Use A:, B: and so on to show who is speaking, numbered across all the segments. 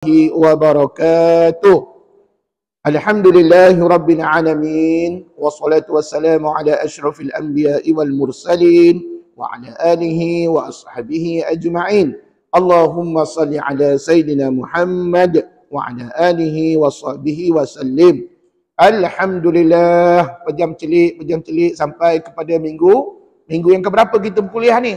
A: wabarakatuh. Alhamdulillahi rabbil alamin, wassalatu wassalamu ala asyrafil anbiya'i wal mursalin wa ala alihi wa ashabihi ajma'in. Allahumma salli ala sayyidina Muhammad wa ala alihi wa sahbihi wa sallim. Alhamdulillah, pejam celik sampai kepada minggu yang keberapa kita berkuliah ni?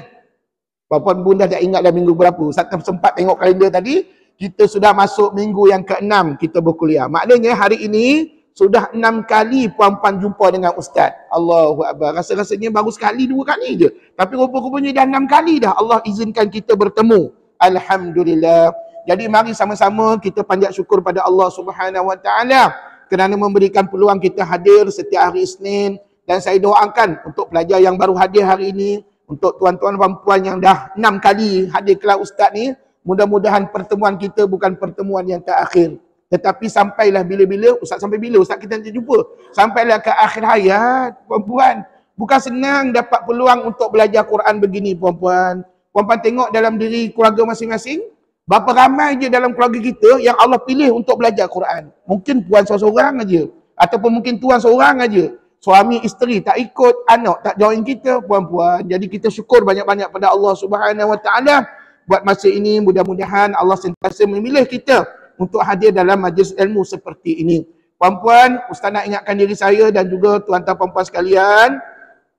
A: Puan-puan bunda dah ingat dah minggu berapa? Ustaz sempat tengok kalender tadi. Kita sudah masuk minggu yang ke-6 kita berkuliah. Maknanya hari ini sudah 6 kali puan-puan jumpa dengan Ustaz. Allahu Akbar. Rasa-rasanya baru sekali, 2 kali je. Tapi rupa-rupanya dah 6 kali dah Allah izinkan kita bertemu. Alhamdulillah. Jadi mari sama-sama kita panjat syukur pada Allah Subhanahu Wa Taala kerana memberikan peluang kita hadir setiap hari Isnin. Dan saya doakan untuk pelajar yang baru hadir hari ini, untuk tuan-tuan puan-puan yang dah 6 kali hadir kelas Ustaz ni, mudah-mudahan pertemuan kita bukan pertemuan yang terakhir. Tetapi sampailah bila-bila, Ustaz sampai bila Ustaz kita nanti jumpa? Sampailah ke akhir hayat, puan-puan. Bukan senang dapat peluang untuk belajar Quran begini, puan-puan. Puan-puan tengok dalam diri keluarga masing-masing, berapa ramai je dalam keluarga kita yang Allah pilih untuk belajar Quran. Mungkin puan seorang aja, ataupun mungkin tuan seorang aja. Suami isteri tak ikut, anak tak join kita, puan-puan. Jadi kita syukur banyak-banyak pada Allah Subhanahu Wa Taala. Buat masa ini mudah-mudahan Allah sentiasa memilih kita untuk hadir dalam majlis ilmu seperti ini. Puan-puan, Ustaz nak ingatkan diri saya dan juga tuan-tuan puan-puan sekalian,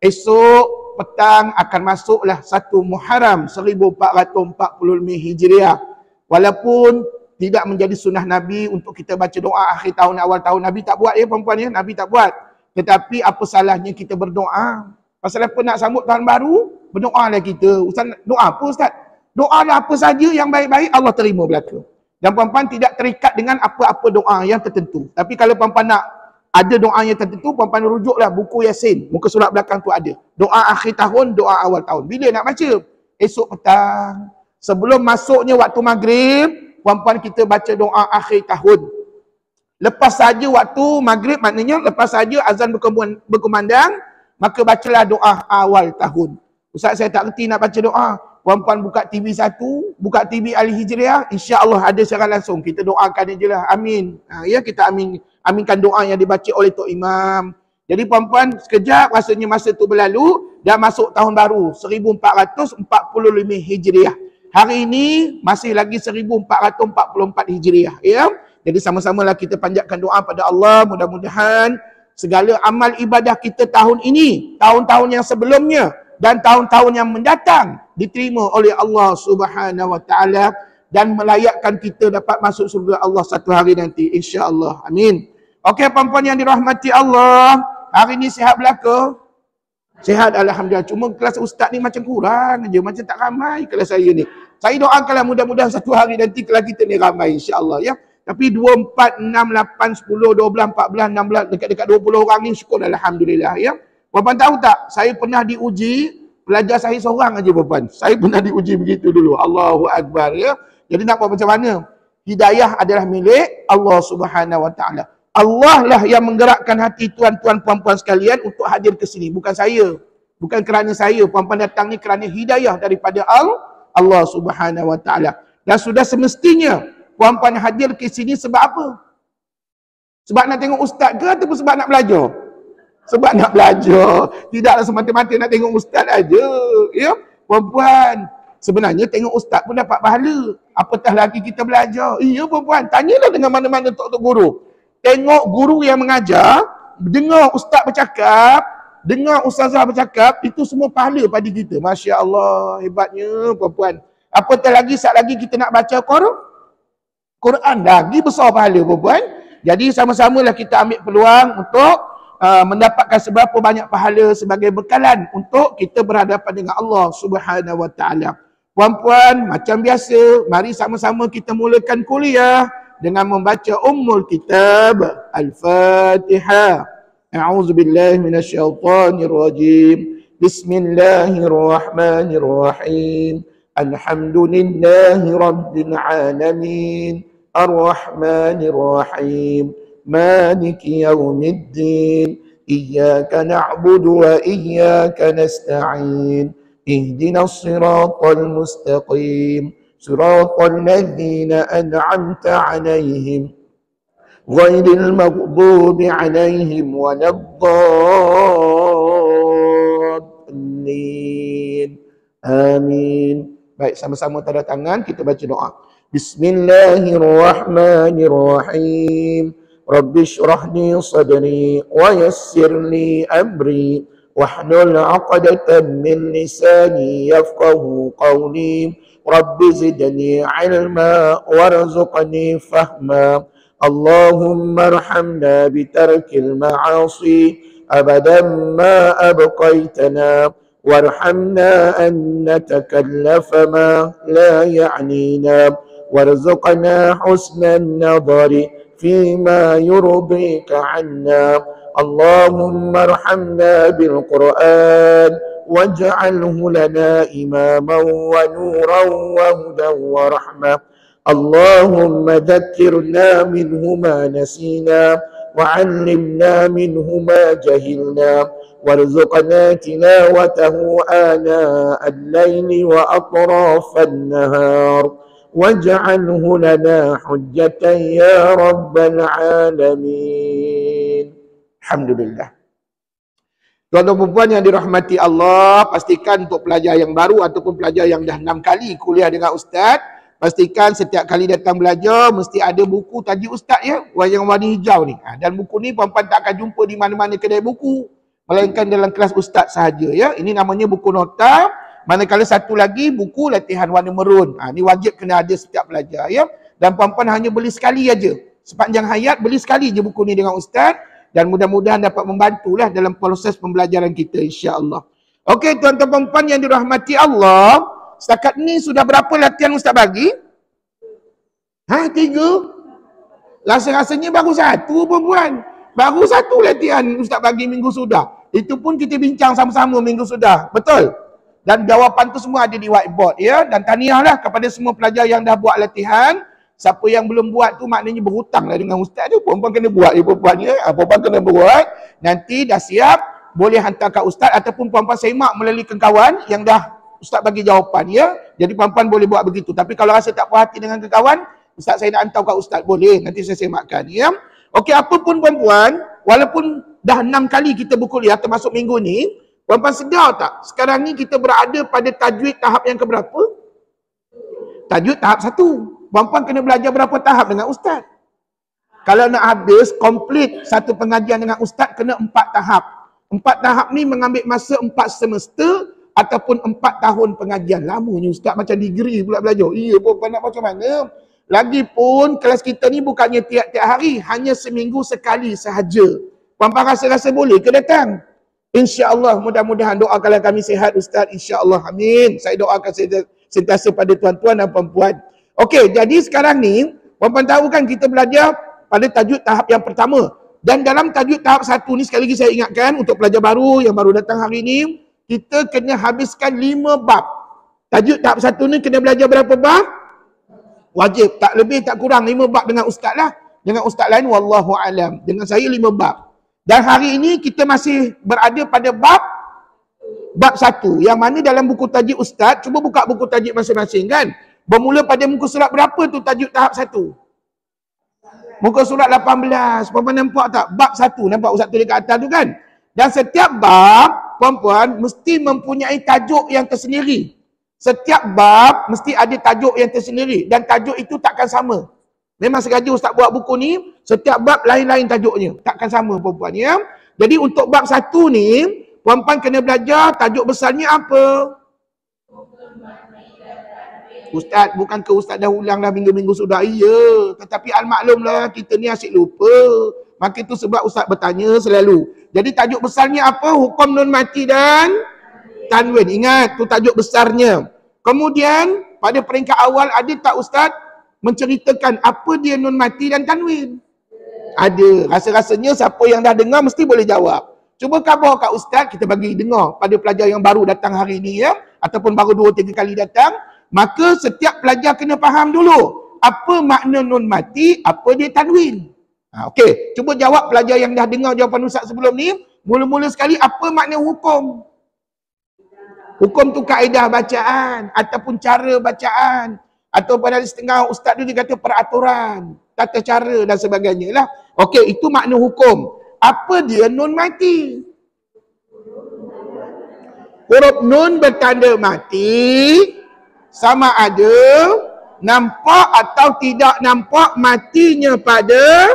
A: esok petang akan masuklah 1 Muharram 1445 Hijriah. Walaupun tidak menjadi sunnah Nabi untuk kita baca doa akhir tahun, awal tahun, Nabi tak buat ya puan-puan ya, Nabi tak buat. Tetapi apa salahnya kita berdoa? Pasal apa nak sambut tahun baru? Berdoalah kita. Ustaz doa apa Ustaz? Doalah apa saja yang baik-baik Allah terima belaka. Dan puan-puan tidak terikat dengan apa-apa doa yang tertentu. Tapi kalau puan-puan nak ada doa yang tertentu, puan-puan rujuklah buku Yasin. Muka surat belakang tu ada. Doa akhir tahun, doa awal tahun. Bila nak baca? Esok petang. Sebelum masuknya waktu maghrib, puan-puan kita baca doa akhir tahun. Lepas saja waktu maghrib, maknanya lepas saja azan berkumandang, maka bacalah doa awal tahun. Ustaz saya tak reti nak baca doa. Puan-puan buka TV 1, buka TV Al-Hijriah, insya-Allah ada siaran langsung. Kita doakan je lah. Amin. Ya, kita aminkan doa yang dibaca oleh Tok Imam. Jadi puan-puan, sekejap rasanya masa tu berlalu, dah masuk tahun baru 1445 Hijriah. Hari ini masih lagi 1444 Hijriah, ya. Jadi sama-samalah kita panjatkan doa pada Allah, mudah-mudahan segala amal ibadah kita tahun ini, tahun-tahun yang sebelumnya dan tahun-tahun yang mendatang diterima oleh Allah Subhanahu Wa Taala dan melayakkan kita dapat masuk surga Allah satu hari nanti, insya-Allah. Amin. Okey puan-puan yang dirahmati Allah, hari ni sihat belaka? Sihat alhamdulillah. Cuma kelas ustaz ni macam kurang aja, macam tak ramai kelas saya ni. Saya doakanlah mudah-mudahan satu hari nanti kelas kita ni ramai, insya-Allah ya. Tapi 2, 4, 6, 8, 10, 12, 14, 16, dekat-dekat 20 orang ni syukur alhamdulillah ya. Puan-puan tahu tak, saya pernah diuji, pelajar saya seorang aja puan-puan. Saya pernah diuji begitu dulu. Allahu Akbar ya. Jadi nak buat macam mana? Hidayah adalah milik Allah Subhanahu Wa Taala. Allah lah yang menggerakkan hati tuan-tuan puan-puan sekalian untuk hadir ke sini, bukan saya. Bukan kerana saya, puan-puan datang ni kerana hidayah daripada Allah Subhanahu Wa Taala. Dan sudah semestinya puan-puan hadir ke sini sebab apa? Sebab nak tengok ustaz ke ataupun sebab nak belajar? Sebab nak belajar. Tidaklah semata-mata nak tengok ustaz aja. Ya, puan-puan. Sebenarnya tengok ustaz pun dapat pahala. Apatah lagi kita belajar. Ya puan-puan, tanyalah dengan mana-mana tok-tok guru. Tengok guru yang mengajar, dengar ustaz bercakap, dengar ustazah bercakap, itu semua pahala pada kita. Masya-Allah, hebatnya puan-puan. Apatah lagi saat lagi kita nak baca Quran, lagi besar pahala puan-puan. Jadi sama-samalah kita ambil peluang untuk mendapatkan seberapa banyak pahala sebagai bekalan untuk kita berhadapan dengan Allah Subhanahu Wa Taala. Puan-puan, macam biasa, mari sama-sama kita mulakan kuliah dengan membaca Ummul Kitab Al-Fatihah. A'udzubillahi minasyaitonirrajim. Bismillahirrahmanirrahim. Alhamdulillahi rabbil alamin. Ar-Rahmanir-Rahim. مالك يوم الدين إياك نعبد وإياك نستعين اهدنا الصراط المستقيم siratal ladzina an'amta 'alaihim ghairil maghdubi 'alaihim waladdallin. Amin. Baik, sama-sama tanda tangan kita baca doa. Bismillahirrahmanirrahim. Rabbi shrah li sadri wa yassir li amri wahlul 'uqdatam min lisani yafqahu qawli. Rabbi zidni 'ilma warzuqni fahma. Allahumma arhamna bitarkil ma'asi abadan ma abqaitana. وارحمنا أن نتكلف ما لا يعنينا وارزقنا حسن النظر فيما يرضيك عنا. اللهم ارحمنا بالقرآن واجعله لنا إماما ونورا وهدى ورحمة. اللهم ذكرنا منه ما نسينا وعلمنا منه ما جهلنا وارزقنا تلاوته آناء الليل وأطراف النهار واجعله لنا حجة يا رب العالمين. Alhamdulillah. Tuan-tuan dan puan yang dirahmati Allah, pastikan untuk pelajar yang baru ataupun pelajar yang dah 6 kali kuliah dengan Ustaz, pastikan setiap kali datang belajar mesti ada buku tajuk Ustaz ya, yang warna hijau ni. Dan buku ni puan-puan tak akan jumpa di mana-mana kedai buku, melainkan dalam kelas Ustaz sahaja ya. Ini namanya buku nota. Manakala satu lagi buku latihan warna merun. Ni wajib kena ada setiap pelajar ya. Dan puan-puan hanya beli sekali aja. Sepanjang hayat beli sekali je buku ni dengan Ustaz, dan mudah-mudahan dapat membantulah dalam proses pembelajaran kita insya-Allah. Okey tuan-tuan puan yang dirahmati Allah, setakat ni sudah berapa latihan Ustaz bagi? 3. Rasa-rasanya baru 1 puan-puan. Baru 1 latihan Ustaz bagi minggu sudah. Itu pun kita bincang sama-sama minggu sudah. Betul? Dan jawapan tu semua ada di whiteboard ya. Dan tahniahlah kepada semua pelajar yang dah buat latihan. Siapa yang belum buat tu maknanya berhutanglah dengan Ustaz tu. Puan-puan kena buat ya puan-puan ya. Puan-puan kena buat. Nanti dah siap, boleh hantar kat Ustaz ataupun puan-puan semak melalui kawan yang dah Ustaz bagi jawapan ya. Jadi puan-puan boleh buat begitu. Tapi kalau rasa tak puas hati dengan kawan, Ustaz saya nak hantar kat Ustaz, boleh. Nanti saya semakkan ya. Okey, apa pun puan-puan, walaupun dah 6 kali kita berkuliah termasuk minggu ni, puan-puan sedar tak? Sekarang ni kita berada pada tajwid tahap yang keberapa? Tajwid tahap 1. Puan-puan kena belajar berapa tahap dengan Ustaz? Kalau nak habis, komplit satu pengajian dengan Ustaz, kena 4 tahap. 4 tahap ni mengambil masa 4 semester ataupun 4 tahun pengajian. Lamanya Ustaz, macam degree pula belajar. Iya, puan-puan nak macam mana? Lagipun kelas kita ni bukannya tiap-tiap hari, hanya seminggu sekali sahaja. Puan-puan rasa-rasa boleh ke datang? InsyaAllah, mudah-mudahan doakanlah kami sihat Ustaz, insyaAllah, amin. Saya doakan sentiasa pada tuan-tuan dan puan-puan. Okey, jadi sekarang ni, puan-puan tahu kan kita belajar pada tajuk tahap yang pertama. Dan dalam tajuk tahap 1 ni, sekali lagi saya ingatkan untuk pelajar baru yang baru datang hari ni, kita kena habiskan 5 bab. Tajuk tahap 1 ni kena belajar berapa bab? Wajib, tak lebih tak kurang 5 bab dengan Ustaz lah. Dengan Ustaz lain, wallahu alam. Dengan saya 5 bab. Dan hari ini kita masih berada pada bab 1. Yang mana dalam buku tajuk Ustaz, cuba buka buku tajuk masing-masing kan. Bermula pada muka surat berapa tu tajuk tahap 1? Muka surat 18. Puan-puan nampak tak? Bab 1. Nampak Ustaz tulis kat atas tu kan? Dan setiap bab, puan-puan, mesti mempunyai tajuk yang tersendiri. Setiap bab mesti ada tajuk yang tersendiri. Dan tajuk itu takkan sama. Memang sengaja Ustaz buat buku ni, setiap bab lain-lain tajuknya. Takkan sama puan-puan ya. Jadi untuk bab 1 ni, puan-puan kena belajar tajuk besarnya apa? Ustaz, bukan ke Ustaz dah ulang dah minggu-minggu sudah. Iya, tetapi al-maklumlah kita ni asyik lupa. Maka itu sebab Ustaz bertanya selalu. Jadi tajuk besarnya apa? Hukum nun mati dan tanwin. Ingat, tu tajuk besarnya. Kemudian, pada peringkat awal ada tak Ustaz menceritakan apa dia nun mati dan tanwin? Ada. Rasa-rasanya siapa yang dah dengar mesti boleh jawab. Cuba khabar kat Ustaz, kita bagi dengar pada pelajar yang baru datang hari ni ya. Ataupun baru 2-3 kali datang. Maka setiap pelajar kena faham dulu. Apa makna nun mati, apa dia tanwin. Okey, cuba jawab pelajar yang dah dengar jawapan Ustaz sebelum ni. Mula-mula sekali, apa makna hukum? Hukum tu kaedah bacaan ataupun cara bacaan Ataupun ada setengah ustaz tu dia kata peraturan, tata cara dan sebagainya lah. Okey, itu makna hukum. Apa dia nun mati? Huruf nun bertanda mati sama ada nampak atau tidak nampak matinya pada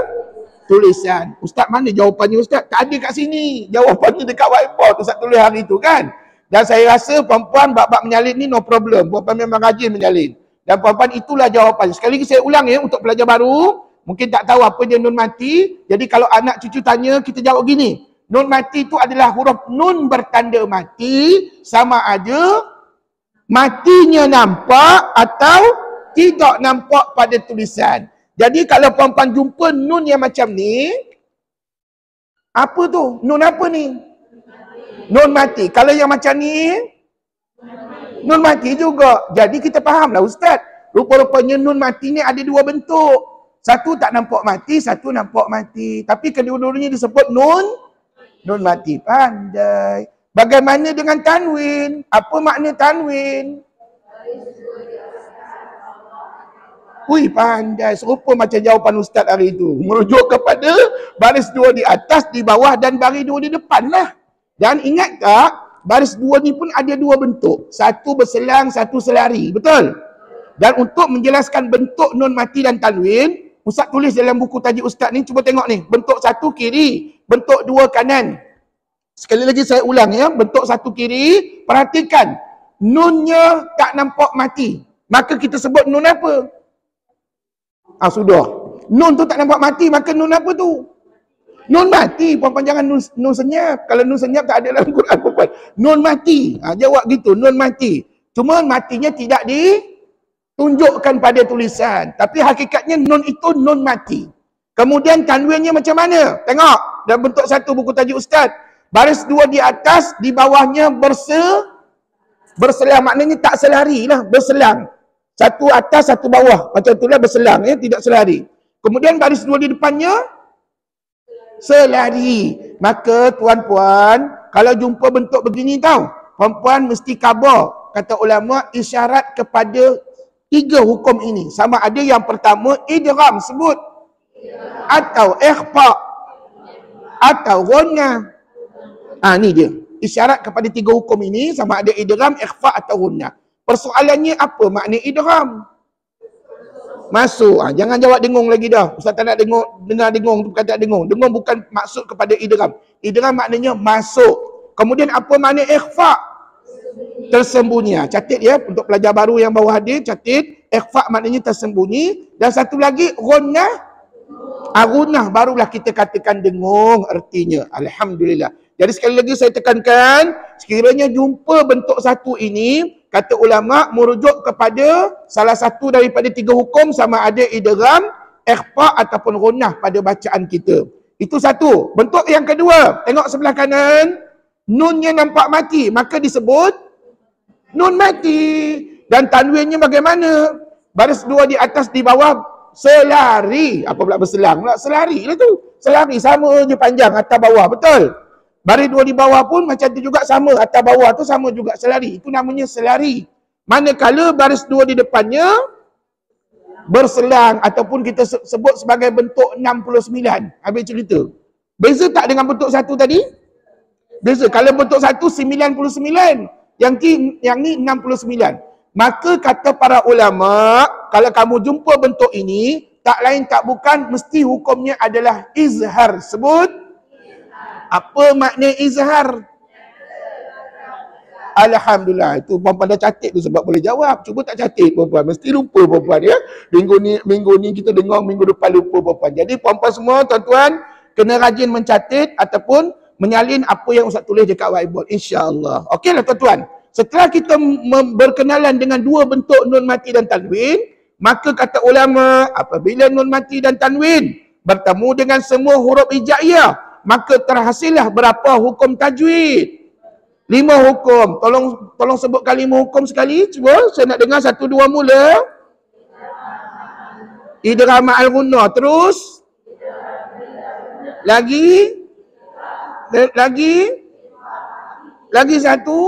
A: tulisan. Ustaz, mana jawapannya Ustaz? Tak ada kat sini. Jawapannya dekat whiteboard Ustaz tulis hari tu kan. Dan saya rasa perempuan bab-bab menyalin ni no problem. Perempuan memang rajin menyalin. Dan perempuan itulah jawapan. Sekali lagi saya ulang ya untuk pelajar baru. Mungkin tak tahu apa dia nun mati. Jadi kalau anak cucu tanya, kita jawab gini. Nun mati itu adalah huruf nun bertanda mati sama ada matinya nampak atau tidak nampak pada tulisan. Jadi kalau perempuan jumpa nun yang macam ni, apa tu? Nun apa ni? Nun mati. Kalau yang macam ni, nun mati juga. Jadi kita fahamlah Ustaz. Rupa-rupanya nun mati ni ada dua bentuk. Satu tak nampak mati, satu nampak mati. Tapi kedua-duanya disebut nun mati. Pandai. Bagaimana dengan tanwin? Apa makna tanwin? Ui, pandai. Serupa macam jawapan Ustaz hari itu. Merujuk kepada baris dua di atas, di bawah dan baris dua di depan lah. Dan ingat tak, baris dua ni pun ada dua bentuk. Satu berselang, satu selari. Betul? Dan untuk menjelaskan bentuk nun mati dan tanwin, Ustaz tulis dalam buku tajuk Ustaz ni, cuba tengok ni. Bentuk satu kiri, bentuk dua kanan. Sekali lagi saya ulang ya. Bentuk satu kiri, perhatikan. Nunnya tak nampak mati. Maka kita sebut nun apa? Sudah. Nun tu tak nampak mati, maka nun apa tu? Nun mati. Puan-puan jangan nun senyap. Kalau nun senyap tak ada dalam Quran, puan-puan. Nun mati. Jawab gitu, nun mati. Cuma matinya tidak ditunjukkan pada tulisan. Tapi hakikatnya nun itu nun mati. Kemudian tanwinnya macam mana? Tengok. Dalam bentuk satu buku tajuk Ustaz. Baris dua di atas, di bawahnya berselang. Maknanya tak selari lah, berselang. Satu atas, satu bawah. Macam itulah berselang, ya, tidak selari. Kemudian baris dua di depannya, selari. Maka tuan-puan, kalau jumpa bentuk begini tahu, perempuan mesti khabar. Kata ulama, isyarat kepada tiga hukum ini. Sama ada yang pertama, idgham, sebut. Atau ikhfa. Atau ghunnah. Ni dia. Isyarat kepada tiga hukum ini, sama ada idgham, ikhfa atau ghunnah. Persoalannya apa makna idgham? Masuk. Jangan jawab dengung lagi dah. Ustaz tak nak dengar dengung tu kata dengung. Dengung bukan maksud kepada idgham. Idgham maknanya masuk. Kemudian apa makna ikhfa? Tersembunyi. Catat ya untuk pelajar baru yang baru hadir, catat. Ikhfa maknanya tersembunyi. Dan satu lagi ghunnah. Ghunnah barulah kita katakan dengung artinya. Alhamdulillah. Jadi sekali lagi saya tekankan, sekiranya jumpa bentuk satu ini, kata ulama merujuk kepada salah satu daripada tiga hukum sama ada idgham, ikhfa ataupun ghunnah pada bacaan kita. Itu satu. Bentuk yang kedua, tengok sebelah kanan, nunnya nampak mati, maka disebut nun mati. Dan tanwinnya bagaimana? Baris dua di atas, di bawah, selari. Apa pula berselang? Selari lah tu. Selari sama je panjang atas bawah, betul? Baris dua di bawah pun macam tu juga sama. Atas bawah tu sama juga selari. Itu namanya selari. Manakala baris dua di depannya berselang ataupun kita sebut sebagai bentuk 69. Habis cerita. Beza tak dengan bentuk satu tadi? Beza. Kalau bentuk satu 99. Yang ni 69. Maka kata para ulama, kalau kamu jumpa bentuk ini, tak lain tak bukan mesti hukumnya adalah izhar. Sebut. Apa makna izhar? Alhamdulillah. Itu perempuan dah catat tu sebab boleh jawab. Cuba tak catat perempuan. Mesti lupa perempuan ya. Minggu ni kita dengar, minggu depan lupa perempuan. Jadi perempuan semua tuan-tuan kena rajin mencatat ataupun menyalin apa yang Ustaz tulis dekat whiteboard. InsyaAllah. Okeylah tuan-tuan. Setelah kita berkenalan dengan dua bentuk nun mati dan tanwin, maka kata ulama, apabila nun mati dan tanwin bertemu dengan semua huruf hijaiyah, maka terhasillah berapa hukum tajwid? 5 hukum. Tolong sebutkan 5 hukum sekali. Cuba saya nak dengar 1, 2 mula. Idgham ma'al ghunnah. Terus? Lagi? Lagi satu?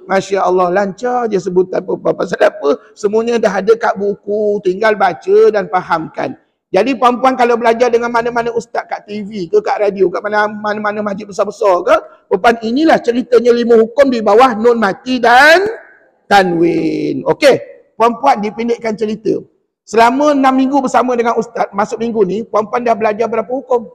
A: Masya Allah, lancar je sebutan perempuan. Pasal apa? Semuanya dah ada kat buku, tinggal baca dan fahamkan. Jadi perempuan kalau belajar dengan mana-mana ustaz kat TV ke, kat radio, kat mana-mana masjid besar-besar ke, perempuan inilah ceritanya 5 hukum di bawah nun mati dan tanwin. Okey, perempuan dipendekkan cerita. Selama 6 minggu bersama dengan ustaz, masuk minggu ni, perempuan dah belajar berapa hukum?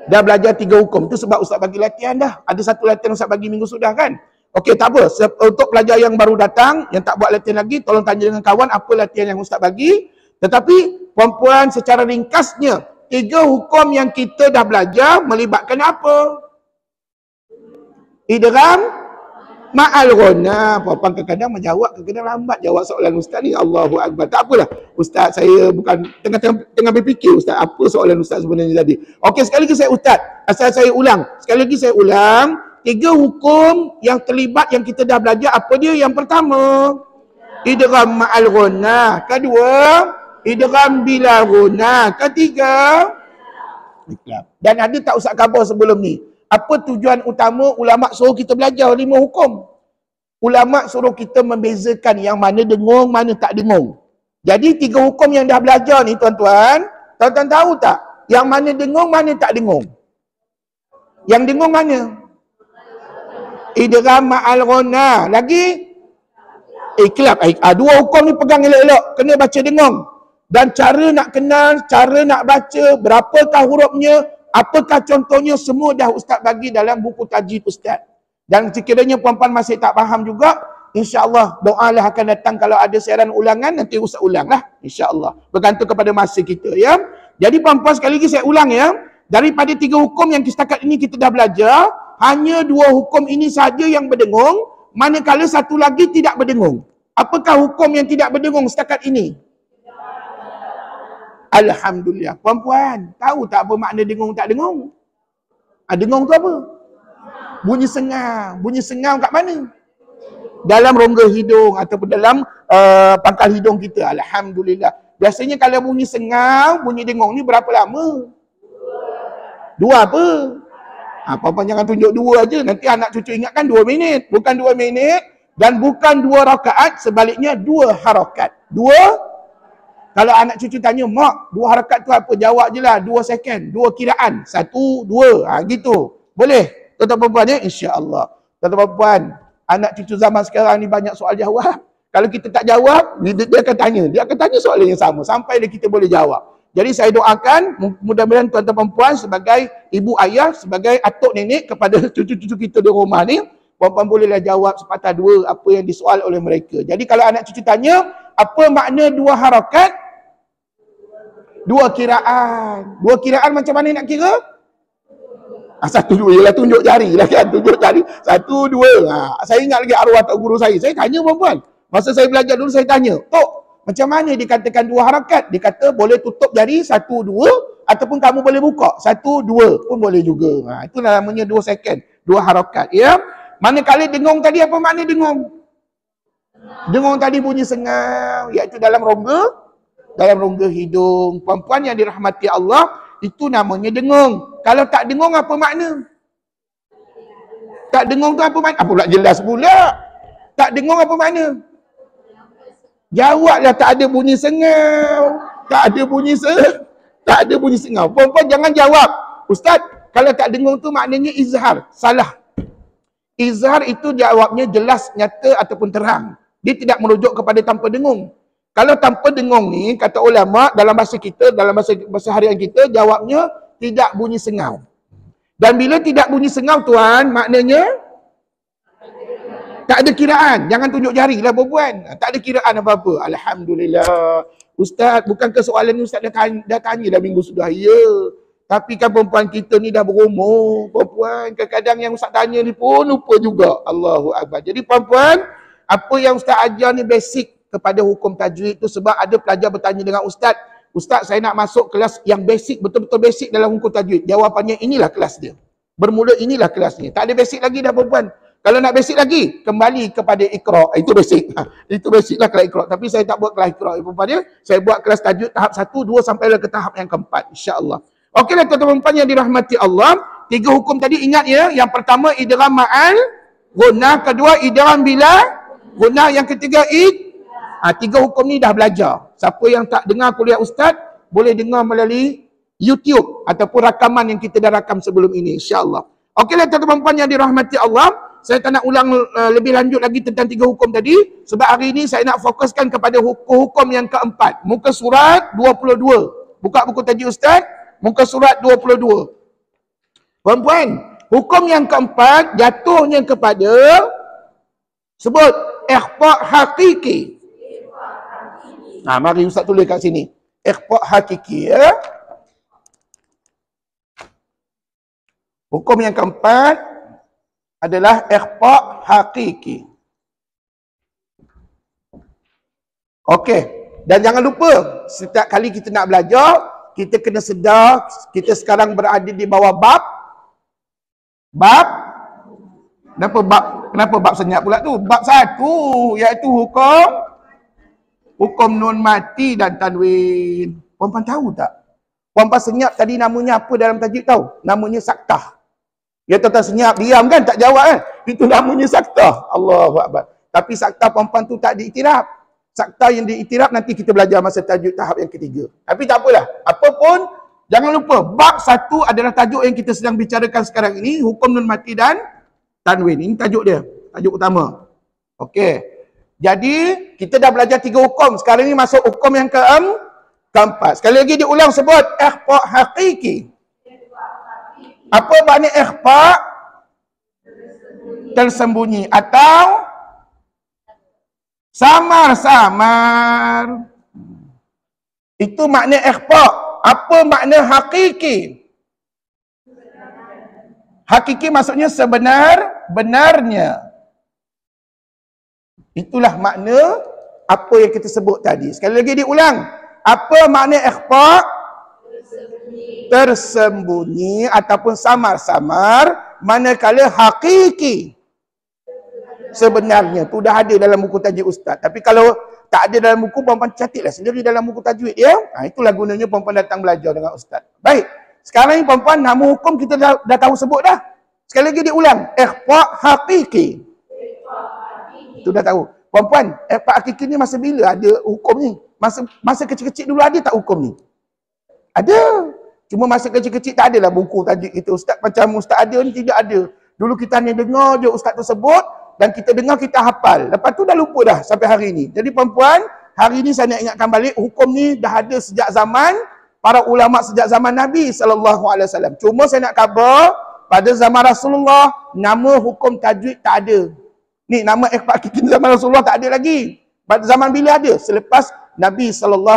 A: Dah belajar 3 hukum. Itu sebab ustaz bagi latihan dah. Ada satu latihan ustaz bagi minggu sudah kan? Okey, tak apa. Untuk pelajar yang baru datang, yang tak buat latihan lagi, tolong tanya dengan kawan apa latihan yang ustaz bagi. Tetapi, perempuan secara ringkasnya, 3 hukum yang kita dah belajar melibatkan apa? Idgham ma'al ghunna. Perempuan kadang-kadang menjawab, kadang-kadang lambat jawab soalan ustaz ni. Allahu Akbar. Tak apalah. Ustaz, saya bukan tengah berfikir ustaz, apa soalan ustaz sebenarnya tadi. Okey, sekali lagi saya ustaz. Asal saya ulang. Sekali lagi saya ulang. 3 hukum yang terlibat yang kita dah belajar, apa dia? Yang pertama, idgham ma'al ghunna. Kedua, idgham bila ghunna. Ketiga, ikhlas. Dan ada tak ustaz khabar sebelum ni? Apa tujuan utama ulama suruh kita belajar 5 hukum? Ulama suruh kita membezakan yang mana dengung, mana tak dengung. Jadi 3 hukum yang dah belajar ni tuan-tuan, tuan-tuan tahu tak? Yang mana dengung, mana tak dengung? Yang dengung mana? Idgham ma'al ghunna. Lagi? Ikhlas. 2 hukum ni pegang elok-elok. Kena baca dengung. Dan cara nak kenal, cara nak baca, berapakah hurufnya, apakah contohnya, semua dah ustaz bagi dalam buku tajwid ustaz. Dan sekiranya puan-puan masih tak faham juga, insya-Allah doalah akan datang kalau ada siaran ulangan, nanti ustaz ulanglah insya-Allah. Bergantung kepada masa kita ya. Jadi puan-puan sekali lagi saya ulang ya, daripada 3 hukum yang setakat ini kita dah belajar, hanya 2 hukum ini saja yang berdengung, manakala satu lagi tidak berdengung. Apakah hukum yang tidak berdengung setakat ini? Alhamdulillah. Puan-puan, tahu tak apa makna dengung tak dengung? Dengung tu apa? Bunyi sengal. Bunyi sengal kat mana? Dalam rongga hidung ataupun dalam pangkal hidung kita. Alhamdulillah. Biasanya kalau bunyi sengal, bunyi dengung ni berapa lama? 2 apa? Puan-puan jangan tunjuk 2 aja. Nanti anak cucu ingatkan 2 minit. Bukan 2 minit dan bukan 2 rakaat. Sebaliknya 2 harakat. 2. Kalau anak cucu tanya, mak, 2 harakat tu apa? Jawab je lah, 2 second, 2 kiraan. 1, 2, gitu. Boleh? Tuan-tuan perempuan ya? InsyaAllah. Tuan-tuan perempuan, anak cucu zaman sekarang ni banyak soal jawab. Kalau kita tak jawab, dia akan tanya. Dia akan tanya soalan yang sama, sampai kita boleh jawab. Jadi saya doakan, mudah-mudahan tuan-tuan perempuan sebagai ibu ayah, sebagai atuk nenek kepada cucu-cucu kita di rumah ni, puan-puan bolehlah jawab sepatah 2 apa yang disoal oleh mereka. Jadi kalau anak cucu tanya, apa makna 2 harakat? 2 kiraan. 2 kiraan macam mana nak kira? 1, 2, ialah tunjuk jari lah kan. Tunjuk jari. 1, 2. Saya ingat lagi arwah tok guru saya. Saya tanya perempuan. Masa saya belajar dulu saya tanya, Tok, macam mana dikatakan 2 harakat? Dia kata boleh tutup jari 1, 2 ataupun kamu boleh buka 1, 2 pun boleh juga. Itu namanya 2 second. 2 harakat. Ya. Manakala dengung tadi, apa makna dengung? Dengung tadi bunyi sengal, iaitu dalam rongga hidung. Puan-puan yang dirahmati Allah, itu namanya dengung. Kalau tak dengung apa makna? Tak dengung tu apa makna? Apa pula jelas pula? Tak dengung apa makna? Jawablah, tak ada bunyi sengal. Tak ada bunyi sengal. Puan-puan jangan jawab, Ustaz, kalau tak dengung tu maknanya izhar. Salah. Izhar itu jawabnya jelas, nyata ataupun terang. Dia tidak merujuk kepada tanpa dengung. Kalau tanpa dengung ni, kata ulama, dalam bahasa kita, dalam bahasa harian kita, jawabnya tidak bunyi sengau. Dan bila tidak bunyi sengau tuan, maknanya tak ada kiraan. Jangan tunjuk jari lah perempuan. Tak ada kiraan apa-apa. Alhamdulillah. Ustaz, bukankah soalan ni Ustaz dah tanya dah minggu sudah? Ya. Tapi kan perempuan kita ni dah berumur. Perempuan, kadang-kadang yang Ustaz tanya ni pun lupa juga. Allahu Akbar. Jadi perempuan, apa yang Ustaz ajar ni basic kepada hukum tajwid tu, sebab ada pelajar bertanya dengan Ustaz, Ustaz saya nak masuk kelas yang basic, betul-betul basic dalam hukum tajwid. Jawapannya inilah kelas dia. Bermula inilah kelasnya. Tak ada basic lagi dah perempuan. Kalau nak basic lagi, kembali kepada Iqra. Itu basic. Itu basic lah kelas Iqra. Tapi saya tak buat kelas Iqra perempuan dia. Saya buat kelas tajwid tahap 1, 2 sampai ke tahap yang keempat. InsyaAllah. Okeylah tuan-tuan perempuan yang dirahmati Allah. 3 hukum tadi ingat ya. Yang pertama idgham ma'al Gunnah, kedua idgham bila gunnah, yang ketiga tiga hukum ni dah belajar. Siapa yang tak dengar kuliah ustaz, boleh dengar melalui YouTube ataupun rakaman yang kita dah rakam sebelum ini, insya-Allah. Okeylah tuan-tuan puan yang dirahmati Allah, saya tak nak ulang lebih lanjut lagi tentang tiga hukum tadi, sebab hari ini saya nak fokuskan kepada hukum yang keempat. Muka surat 22. Buka buku tajuk ustaz, muka surat 22. Puan-puan, hukum yang keempat jatuhnya kepada sebut ikhfa hakiki. Mari ustaz tulis kat sini. Ikhfa hakiki, ya. Hukum yang keempat adalah ikhfa hakiki. Okey, dan jangan lupa setiap kali kita nak belajar, kita kena sedar kita sekarang berada di bawah bab kenapa bab senyap pula tu? Bab 1, iaitu hukum nun mati dan tanwin. Puan-puan tahu tak? Puan-puan senyap tadi namanya apa dalam tajuk tahu? Namanya saktah. Ya, tuan-tuan senyap, diam kan, tak jawab kan? Itu namanya saktah. Allahu Akbar. Tapi saktah puan-puan tu tak diiktiraf. Saktah yang diiktiraf nanti kita belajar masa tajuk tahap yang ketiga. Tapi tak apalah. Apapun, jangan lupa, bab 1 adalah tajuk yang kita sedang bicarakan sekarang ini, hukum nun mati dan tanwin. Ini tajuk dia, tajuk utama. Okey. Jadi, kita dah belajar 3 hukum. Sekarang ini masuk hukum yang keempat. Sekali lagi diulang, sebut ikhfa hakiki. Apa makna ikhfa? Tersembunyi atau samar-samar. Itu makna ikhfa. Apa makna hakiki? Hakiki maksudnya sebenar-benarnya. Itulah makna apa yang kita sebut tadi. Sekali lagi diulang. Apa makna ikhfa? Tersembunyi ataupun samar-samar, manakala hakiki sebenarnya. Tu dah ada dalam buku tajwid ustaz. Tapi kalau tak ada dalam buku, puan-puan catatlah sendiri dalam buku tajwid ya. Itulah gunanya puan-puan datang belajar dengan ustaz. Baik. Sekarang ni puan-puan, nama hukum kita dah tahu sebut dah. Sekali lagi diulang. Ikhfa hakiki. Itu dah tahu. Puan-puan, ikhfa hakiki ni masa bila ada hukum ni? Masa kecil-kecil dulu ada tak hukum ni? Ada. Cuma masa kecil-kecil tak adalah buku tajuk kita. Ustaz macam ustaz ada ni tidak ada. Dulu kita hanya dengar je ustaz tu sebut dan kita dengar, kita hafal. Lepas tu dah lupa dah sampai hari ni. Jadi puan-puan, hari ni saya nak ingatkan balik, hukum ni dah ada sejak zaman para ulama, sejak zaman Nabi SAW. Cuma saya nak khabar, pada zaman Rasulullah, nama hukum tajwid tak ada. Ni nama ikhfa hakiki zaman Rasulullah tak ada lagi. Pada zaman bila ada? Selepas Nabi SAW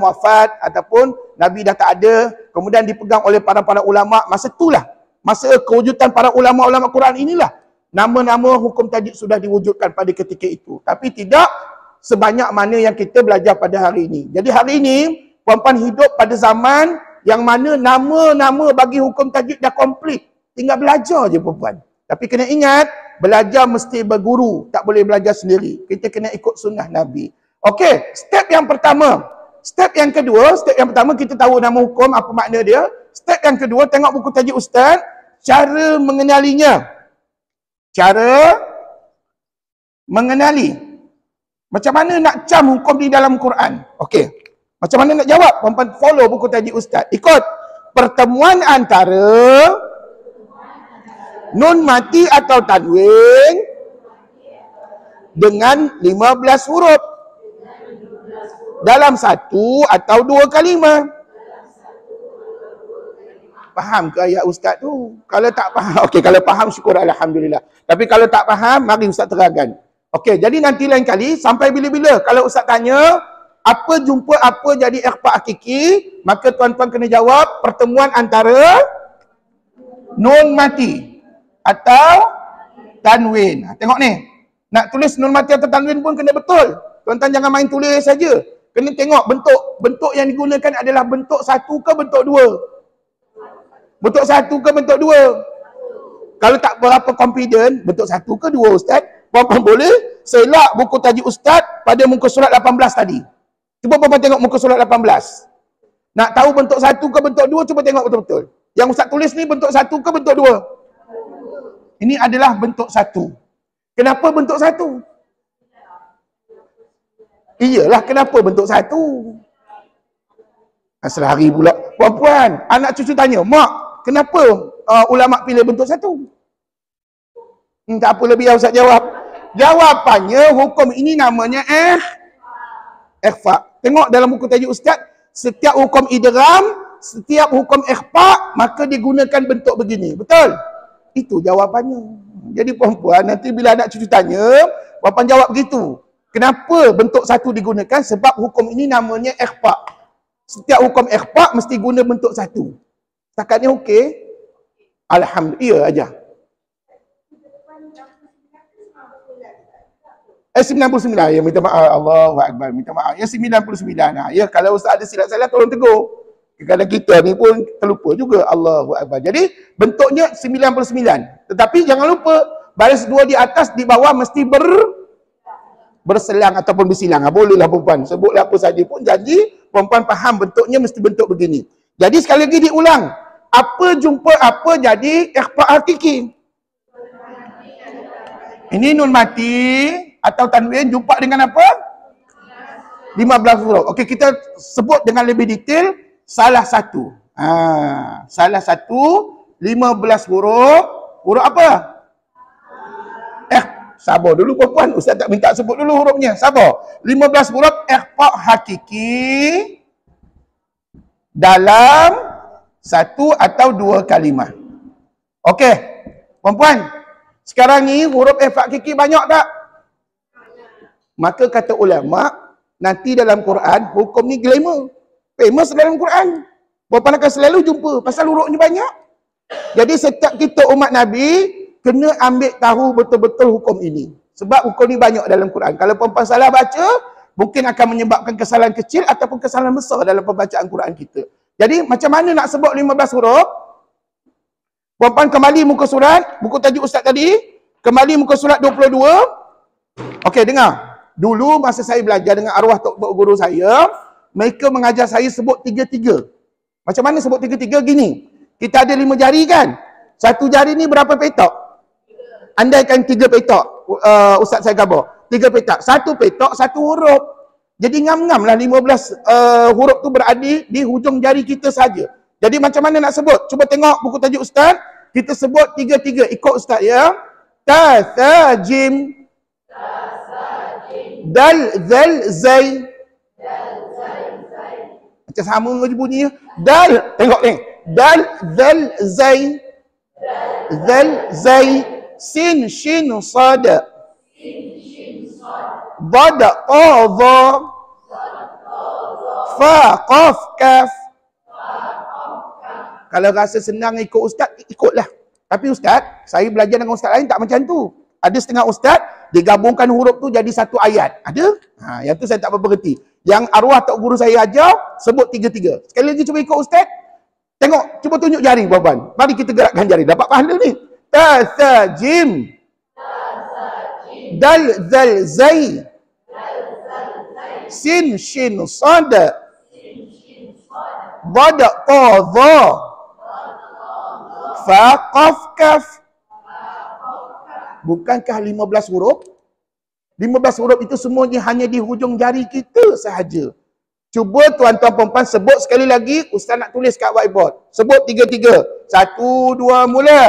A: wafat ataupun Nabi dah tak ada, kemudian dipegang oleh para ulama. Masa itulah, masa kewujudan para ulama-ulama Quran inilah, nama-nama hukum tajwid sudah diwujudkan pada ketika itu. Tapi tidak sebanyak mana yang kita belajar pada hari ini. Jadi hari ini, puan-puan hidup pada zaman yang mana nama-nama bagi hukum tajwid dah komplit. Tinggal belajar je puan-puan. Tapi kena ingat, belajar mesti berguru. Tak boleh belajar sendiri. Kita kena ikut sunnah Nabi. Okey, step yang pertama. Step yang kedua, step yang pertama kita tahu nama hukum, apa makna dia. Step yang kedua, tengok buku tajuk ustaz, cara mengenalinya. Cara mengenali. Macam mana nak cam hukum di dalam Quran? Okey. Macam mana nak jawab? Puan-puan follow buku tajuk ustaz. Ikut. Pertemuan antara nun mati atau tanwin dengan 15 huruf dalam satu atau dua kalimah. Faham ke ayat ustaz tu? Kalau tak faham, okey, kalau faham syukur alhamdulillah. Tapi kalau tak faham, mari ustaz terangkan. Okey, jadi nanti lain kali sampai bila-bila kalau ustaz tanya apa jumpa apa jadi ikhfa hakiki, maka tuan-tuan kena jawab pertemuan antara nun mati atau tanwin. Tengok ni. Nak tulis nun mati atau tanwin pun kena betul. Tuan-tuan jangan main tulis saja. Kena tengok bentuk yang digunakan adalah bentuk satu ke bentuk dua. Bentuk satu ke bentuk dua. Kalau tak berapa confident, bentuk satu ke dua ustaz, puan-puan boleh selak buku tajuk ustaz pada muka surat 18 tadi. Cuba puan-puan tengok muka surat 18. Nak tahu bentuk satu ke bentuk dua, cuba tengok betul-betul. Yang ustaz tulis ni bentuk satu ke bentuk dua? Ini adalah bentuk satu. Kenapa bentuk satu? Iyalah, kenapa bentuk satu? Selari pula. Puan-puan, anak cucu tanya, mak, kenapa ulama pilih bentuk satu? Tak apa, lebih Ustaz jawab. Jawapannya, hukum ini namanya ikhfa. Tengok dalam buku tajuk Ustaz, setiap hukum idgham, setiap hukum ikhfa, maka digunakan bentuk begini. Betul? Itu jawapannya. Jadi puan-puan, nanti bila anak cucu tanya, puan jawab begitu. Kenapa bentuk satu digunakan? Sebab hukum ini namanya ikhfa. Setiap hukum ikhfa mesti guna bentuk satu. Setakat ni okey? Alhamdulillah aja. 99. Ya, minta maaf. Allahu Akbar. Minta maaf. Ya, 99. Ya, kalau Ustaz ada silap salah tolong tegur. Kadang kita ni pun terlupa juga. Allahu Akbar. Jadi bentuknya 99. Tetapi jangan lupa baris dua di atas, di bawah mesti berselang ataupun bersilang. Bolehlah perempuan. Sebutlah apa saja pun janji perempuan faham bentuknya mesti bentuk begini. Jadi sekali lagi diulang. Apa jumpa apa jadi ikhfa hakiki. Ini nun mati atau tanwin jumpa dengan apa? 15 huruf. Okey, kita sebut dengan lebih detail salah satu. Salah satu 15 huruf. Huruf apa? Sabar dulu perempuan. Ustaz tak minta sebut dulu hurufnya. Sabar. 15 huruf ikhfa hakiki dalam satu atau dua kalimah. Okey. Perempuan, sekarang ni huruf ikhfa hakiki banyak tak? Maka kata ulama, nanti dalam Quran hukum ni glamour. Famous dalam Quran. Perempuan akan selalu jumpa pasal hurufnya banyak. Jadi setiap kita umat Nabi kena ambil tahu betul-betul hukum ini. Sebab hukum ni banyak dalam Quran. Kalau perempuan salah baca, mungkin akan menyebabkan kesalahan kecil ataupun kesalahan besar dalam pembacaan Quran kita. Jadi macam mana nak sebut 15 huruf? Perempuan kembali muka surat, buku tajuk Ustaz tadi. Kembali muka surat 22. Okey, dengar. Dulu masa saya belajar dengan arwah tok guru saya, mereka mengajar saya sebut tiga-tiga. Macam mana sebut tiga-tiga? Gini. Kita ada 5 jari kan? Satu jari ni berapa petok? Andaikan 3 petok, Ustaz saya khabar. 3 petak. 1 petok, 1 huruf. Jadi ngam-ngam lah 15 huruf tu berada di hujung jari kita saja. Jadi macam mana nak sebut? Cuba tengok buku tajuk Ustaz. Kita sebut 3-3. Ikut Ustaz ya. Ta, tha, jim. Dal, zal, zai. Macam sama je bunyi. Dal. Tengok ni. Dal, zal, zai. Zal, zai. Sin, shin, sada. Dada, qadha. Fa, qaf, kaf. Kalau rasa senang ikut Ustaz, ikutlah. Tapi Ustaz, saya belajar dengan Ustaz lain tak macam tu. Ada setengah Ustaz, digabungkan huruf tu jadi satu ayat. Ada? Yang tu saya tak berhenti. Yang arwah tok guru saya ajar, sebut 3-3. Sekali lagi cuba ikut Ustaz. Tengok, cuba tunjuk jari puan-puan. Mari kita gerakkan jari. Dapat pahala ni. Ta, tha, jim. Dal, zal, zai. Sin, shin, sada. Dada, qadha. Fa, qaf, kaf. Bukankah 15 huruf? 15 huruf itu semuanya hanya di hujung jari kita sahaja. Cuba tuan-tuan perempuan sebut sekali lagi. Ustaz nak tulis kat whiteboard. Sebut 3-3. 1, 2, mula.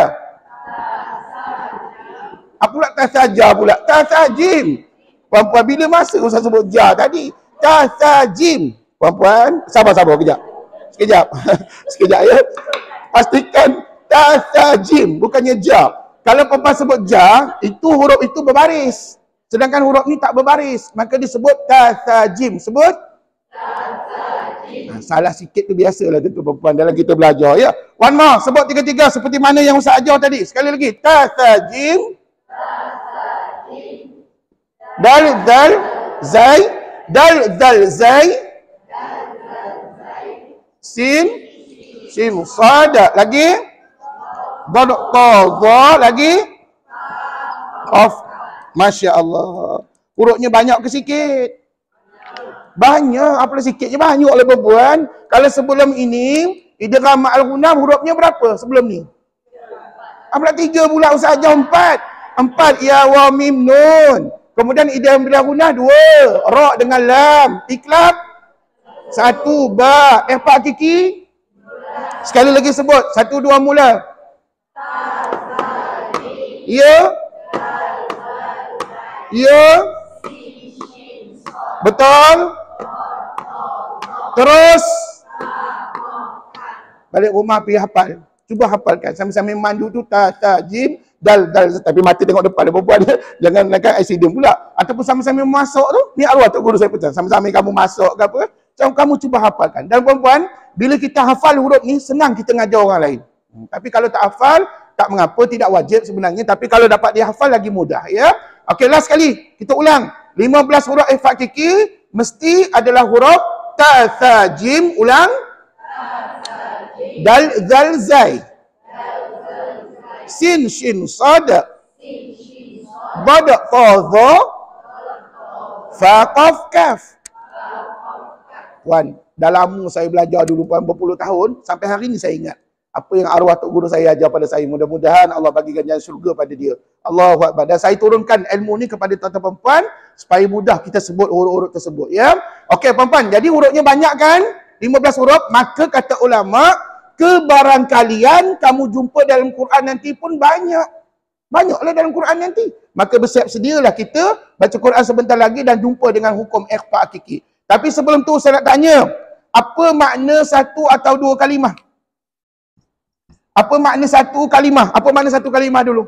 A: Apa pula tasajah pula? Tasajim. Puan-puan, bila masa Ustaz sebut jah tadi? Tasajim. Puan-puan, sabar-sabar kejap. Sekejap. Sekejap ya. Pastikan tasajim, bukannya jah. Kalau perempuan sebut jah, itu huruf itu berbaris. Sedangkan huruf ni tak berbaris. Maka disebut tasajim. Sebut? Salah sikit tu biasalah tentu perempuan dalam kita belajar ya. One more, sebut 3-3 seperti mana yang Ustaz ajar tadi. Sekali lagi. Tasajim. Dal, dal, zai. Dal, dal, zai. Sin. Sin, sada. Lagi. Dada, qadha. Lagi. Qaf. Masya Allah. Hurufnya banyak ke sikit? Banyak. Apalah sikit je banyak oleh perempuan. Kalau sebelum ini, idgham ma'al ghunnah hurufnya berapa sebelum ni? Apalah 3 pula Ustaz ajar 4. 4 ya wa mim nun. Kemudian idgham bila gunah 2, ra dengan lam. Iklab 1, ba. Ikhfa hakiki. Sekali lagi sebut, 1 2 mula. Ya. Ya. Betul. Terus balik rumah pergi hafal. Cuba hafalkan sambil-sambil mandu tu ta jim dal tapi mata tengok depan perempuan dia. Jangan nak accident pula. Ataupun sambil-sambil masuk tu, ni arwah tok guru saya pesan. Sambil-sambil kamu masuk ke apa, kamu cuba hafalkan. Dan perempuan, bila kita hafal huruf ni senang kita ngajar orang lain. Tapi kalau tak hafal, tak mengapa, tidak wajib sebenarnya. Tapi kalau dapat dihafal lagi mudah, ya. Okey, last sekali kita ulang. 15 huruf ikhfa hakiki mesti adalah huruf ta, tha, jim, ulang. Dal, zal, zai. Sin, shin, sad. Bad, ta, dha. Fa, qaf, kaf. Puan, dah lama saya belajar dulu puan, berpuluh tahun. Sampai hari ni saya ingat apa yang arwah tok guru saya ajar pada saya. Mudah-mudahan Allah bagikan jalan syurga pada dia. Allahu Akbar. Dan saya turunkan ilmu ni kepada tuan-tuan perempuan supaya mudah kita sebut huruf-huruf tersebut, ya. Okey perempuan, jadi hurufnya banyak kan? 15 huruf. Maka kata ulama, kebarangkalian kamu jumpa dalam Quran nanti pun banyak. Banyaklah dalam Quran nanti. Maka bersiap sedialah kita baca Quran sebentar lagi dan jumpa dengan hukum ikhfa hakiki. Tapi sebelum tu saya nak tanya, apa makna satu atau dua kalimah? Apa makna satu kalimah? Apa makna satu kalimah dulu?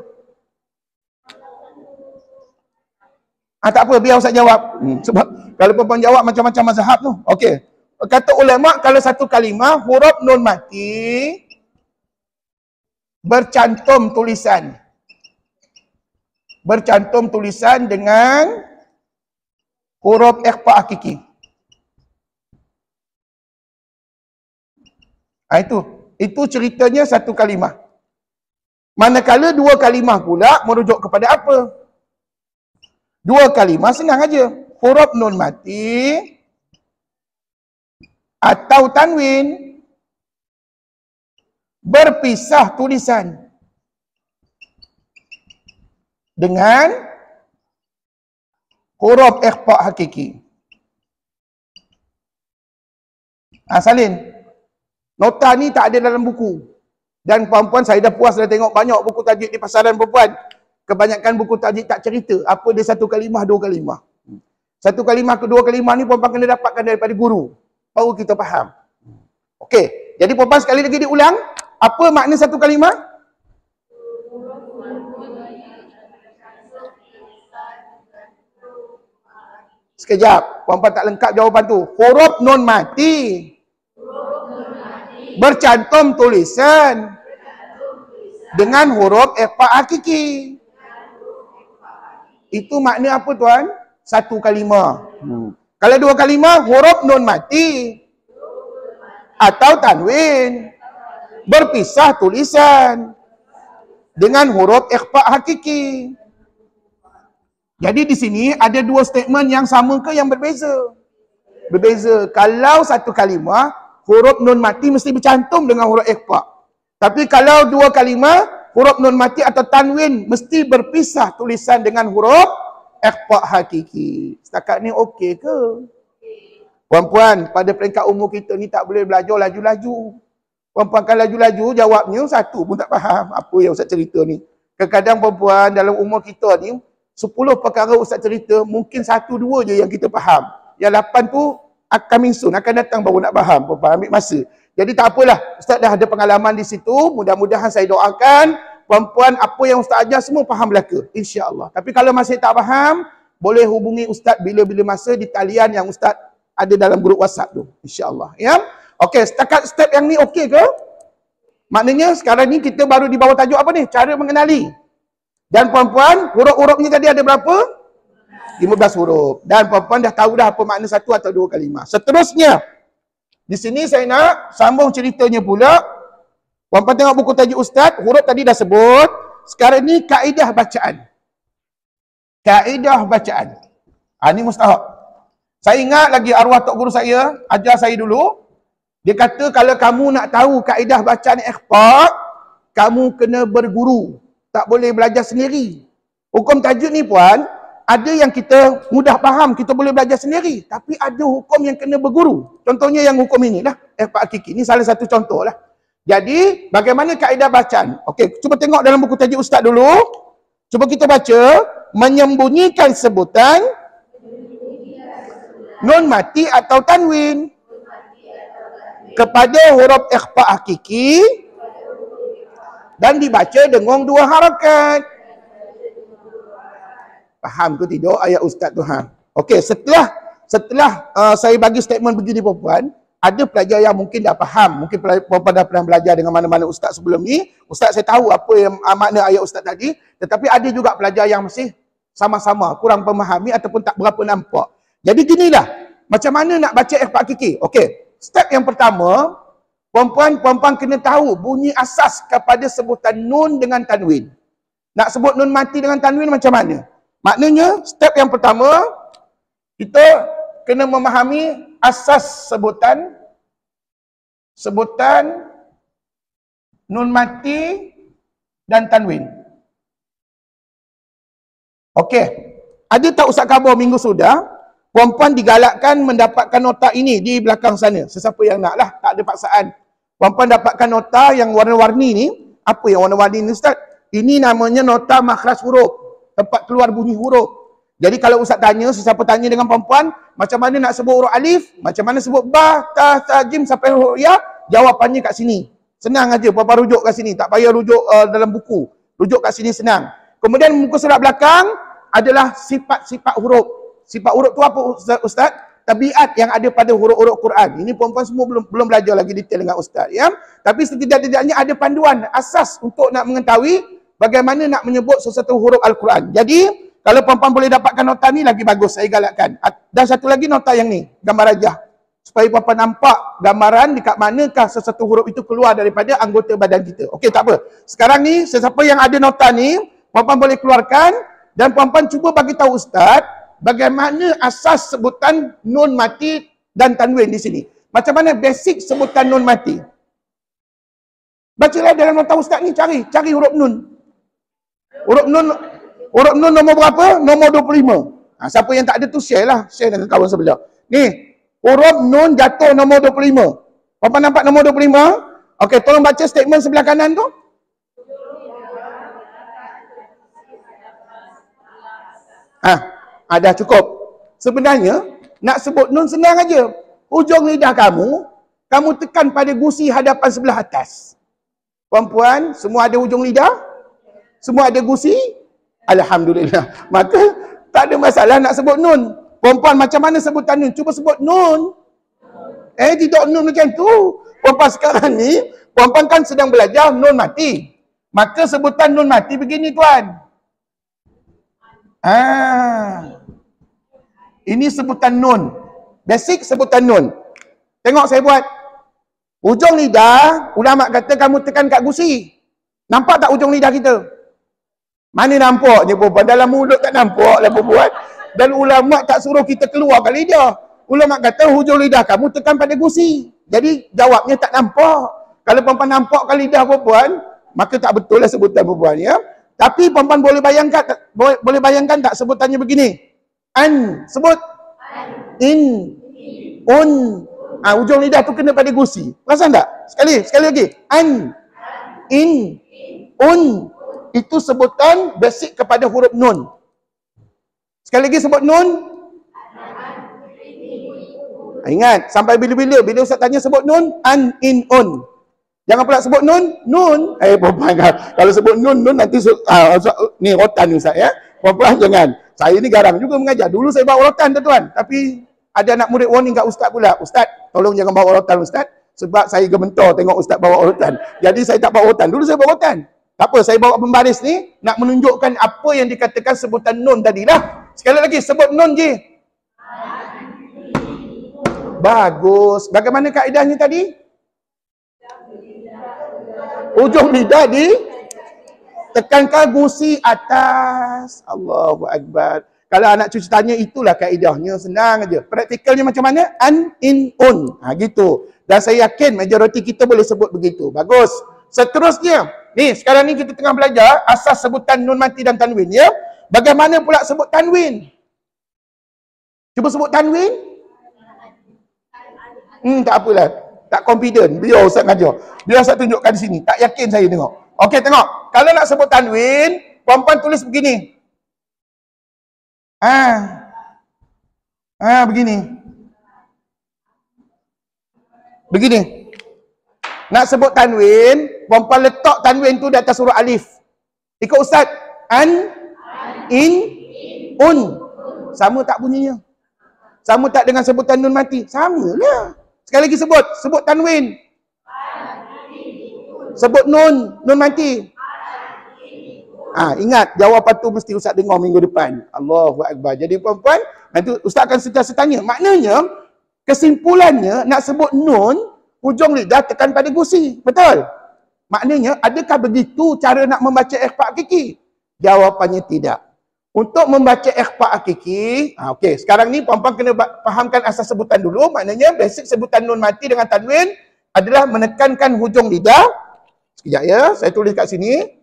A: Tak apa, biar Ustaz jawab. Sebab kalau perempuan jawab macam-macam mazhab tu. Okey. Kata ulama, kalau satu kalimah, huruf nun mati bercantum tulisan. Bercantum tulisan dengan huruf ikhfa hakiki. Itu ceritanya satu kalimah. Manakala dua kalimah pula merujuk kepada apa? Dua kalimah senang aja. Huruf nun mati atau tanwin berpisah tulisan dengan huruf ikhfa hakiki. Salin. Nota ni tak ada dalam buku. Dan puan-puan, saya dah puas dah tengok banyak buku tajuk di pasaran perempuan. Kebanyakan buku tajuk tak cerita apa dia satu kalimah, dua kalimah. Satu kalimah, kedua kalimah ni puan-puan kena dapatkan daripada guru. Baru kita faham. Okey, jadi puan-puan sekali lagi diulang. Apa makna satu kalimah? Sekejap, puan-puan tak lengkap jawapan tu. Huruf nun mati bercantum tulisan dengan huruf ikhfa hakiki. Itu makna apa tuan? Satu kalimah. Kalau dua kalimah, huruf nun mati atau tanwin berpisah tulisan dengan huruf ikhfa hakiki. Jadi di sini ada dua statement yang sama ke yang berbeza? Berbeza. Kalau satu kalimah, huruf nun mati mesti bercantum dengan huruf ikhfa. Tapi kalau dua kalimah, huruf nun mati atau tanwin mesti berpisah tulisan dengan huruf ikhfa hakiki. Setakat ni okey ke? Puan-puan, pada peringkat umur kita ni tak boleh belajar laju-laju. Puan-puan kan laju-laju, jawabnya satu pun tak faham. Apa yang Ustaz cerita ni? Kadang-kadang puan-puan dalam umur kita ni, 10 perkara Ustaz cerita, mungkin 1-2 je yang kita faham. Yang 8 tu coming soon, akan datang baru nak faham. Puan-puan ambil masa. Jadi tak apalah, Ustaz dah ada pengalaman di situ. Mudah-mudahan saya doakan puan-puan apa yang Ustaz ajar semua faham belaka, insya-Allah. Tapi kalau masih tak faham, boleh hubungi Ustaz bila-bila masa di talian yang Ustaz ada dalam grup WhatsApp tu, insya-Allah, ya. Okey, setakat step yang ni okey ke? Maknanya sekarang ni kita baru di bawah tajuk apa ni? Cara mengenali. Dan puan-puan, huruf-hurufnya tadi ada berapa? 15 huruf. Dan puan-puan dah tahu dah apa makna satu atau dua kalimah. Seterusnya, di sini saya nak sambung ceritanya pula. Puan-puan tengok buku tajuk Ustaz, huruf tadi dah sebut. Sekarang ni kaedah bacaan. Kaedah bacaan. Ini mustahak. Saya ingat lagi arwah tok guru saya, ajar saya dulu. Dia kata kalau kamu nak tahu kaedah bacaan ikhfa, kamu kena berguru. Tak boleh belajar sendiri. Hukum tajuk ni puan, ada yang kita mudah faham, kita boleh belajar sendiri. Tapi ada hukum yang kena berguru. Contohnya yang hukum ini lah. Pak Hakiki. Ini salah satu contoh lah. Jadi, bagaimana kaedah bacaan? Okey, cuba tengok dalam buku tajuk Ustaz dulu. Cuba kita baca. Menyembunyikan sebutan nun mati atau tanwin kepada huruf ikhfa hakiki dan dibaca dengan 2 harakat. Faham ke tidak ayat Ustaz tu? Okey, setelah saya bagi statement begini puan, ada pelajar yang mungkin dah faham, mungkin puan dah pernah belajar dengan mana-mana Ustaz sebelum ni. Ustaz saya tahu apa yang makna ayat Ustaz tadi, tetapi ada juga pelajar yang masih sama-sama kurang memahami ataupun tak berapa nampak. Jadi ginilah, macam mana nak baca ikhfa hakiki? Okey, step yang pertama, puan-puan kena tahu bunyi asas kepada sebutan nun dengan tanwin. Nak sebut nun mati dengan tanwin macam mana? Maknanya, step yang pertama, kita kena memahami asas sebutan nun mati dan tanwin. Okey. Ada tak Ustaz khabar minggu sudah, puan-puan digalakkan mendapatkan nota ini di belakang sana. Sesiapa yang nak lah, tak ada paksaan. Puan-puan dapatkan nota yang warna-warni ni. Apa yang warna-warni ni Ustaz? Ini namanya nota makhraj huruf. Tempat keluar bunyi huruf. Jadi kalau Ustaz tanya, sesiapa tanya dengan puan-puan, macam mana nak sebut huruf alif, macam mana sebut ba, ta, sa, jim sampai huruf ya, jawapannya kat sini. Senang aja, puan-puan rujuk kat sini. Tak payah rujuk dalam buku. Rujuk kat sini senang. Kemudian muka surat belakang adalah sifat-sifat huruf. Sifat huruf tu apa Ustaz? Tabiat yang ada pada huruf-huruf Quran. Ini puan-puan semua belum belajar lagi detail dengan Ustaz, ya. Tapi setidak-tidaknya ada panduan asas untuk nak mengetahui bagaimana nak menyebut sesuatu huruf Al-Quran. Jadi, kalau puan-puan boleh dapatkan nota ni lagi bagus, saya galakkan. Dan satu lagi nota yang ni, gambar rajah. Supaya puan-puan nampak gambaran dekat manakah sesuatu huruf itu keluar daripada anggota badan kita. Okey, tak apa. Sekarang ni, sesiapa yang ada nota ni, puan-puan boleh keluarkan. Dan puan-puan cuba bagi tahu Ustaz, bagaimana asas sebutan nun mati dan tanwin di sini. Macam mana basic sebutan nun mati. Bacalah dalam nota Ustaz ni, cari huruf nun. Huruf nun nombor berapa? Nombor 25. Siapa yang tak ada tu share lah. Share dengan kawan sebelah. Ni, huruf nun jatuh nombor 25. Puan-puan nampak nombor 25? Okey, tolong baca statement sebelah kanan tu. Dah cukup. Sebenarnya, nak sebut nun senang aja. Hujung lidah kamu tekan pada gusi hadapan sebelah atas. Puan-puan, semua ada hujung lidah? Semua ada gusi? Alhamdulillah. Maka, tak ada masalah nak sebut nun. Puan-puan, macam mana sebutan nun? Cuba sebut nun. Tidak nun macam tu. Puan-puan sekarang ni, puan-puan kan sedang belajar nun mati. Maka sebutan nun mati begini tuan. Ini sebutan nun. Basic sebutan nun. Tengok saya buat. Hujung lidah, ulama kata kamu tekan kat gusi. Nampak tak hujung lidah kita? Mana nampaknya perempuan? Dalam mulut tak nampak lah perempuan. Dan ulama tak suruh kita keluarkan lidah. Ulama kata hujung lidah kamu tekan pada gusi. Jadi jawabnya tak nampak. Kalau perempuan nampakkan lidah perempuan, maka tak betul lah sebutan perempuan, ya. Tapi perempuan boleh bayangkan tak sebutannya begini. An, sebut. In, un. Hujung lidah tu kena pada gusi. Perasan tak? Sekali lagi. An, in, un. Itu sebutan basic kepada huruf nun. Sekali lagi sebut nun. Ingat, sampai bila-bila Ustaz tanya sebut nun, an, in, un. Jangan pula sebut nun. Perempuan kalau sebut nun nanti ni rotan ni Ustaz, ya. Perempuan jangan. Saya ni garang juga mengajar. Dulu saya bawa rotan tuan. Tapi ada anak murid warning kat Ustaz pula. Ustaz, tolong jangan bawa rotan Ustaz. Sebab saya gementar tengok Ustaz bawa rotan. Jadi saya tak bawa rotan. Dulu saya bawa rotan. Tak apa, saya bawa pembaris ni nak menunjukkan apa yang dikatakan sebutan nun tadilah. Sekali lagi, sebut nun je. Bagus. Bagaimana kaedahnya tadi? Ujung lidah di tekankan gusi atas. Allahu Akbar. Kalau anak cucu tanya, itulah kaedahnya. Senang aja. Praktikalnya macam mana? An, in, un. Gitu. Dan saya yakin majoriti kita boleh sebut begitu. Bagus. Seterusnya. Ni, sekarang ni kita tengah belajar asas sebutan nun mati dan tanwin, ya. Bagaimana pula sebut tanwin? Cuba sebut tanwin. Tak apalah. Tak confident. Biar Ustaz ngajar. Biar Ustaz tunjukkan di sini. Tak yakin saya tengok. Okey, tengok. Kalau nak sebut tanwin, puan-puan tulis begini. Begini. Begini. Nak sebut tanwin, puan-puan letak tanwin tu di atas huruf alif. Ikut Ustaz. An, in, un. Sama tak bunyinya? Sama tak dengan sebutan nun mati? Sama lah. Sekali lagi sebut. Sebut tanwin. Sebut nun mati. Ingat, jawapan tu mesti Ustaz dengar minggu depan. Allahu Akbar. Jadi puan-puan, nanti Ustaz akan sentiasa tanya. Maknanya, kesimpulannya nak sebut nun, hujung lidah tekan pada gusi. Betul? Maknanya, adakah begitu cara nak membaca ikhfa' hakiki? Jawapannya tidak. Untuk membaca ikhfa' hakiki, okey, sekarang ni puan-puan kena fahamkan asas sebutan dulu. Maknanya, basic sebutan nun mati dengan tanwin adalah menekankan hujung lidah. Sekejap ya, saya tulis kat sini.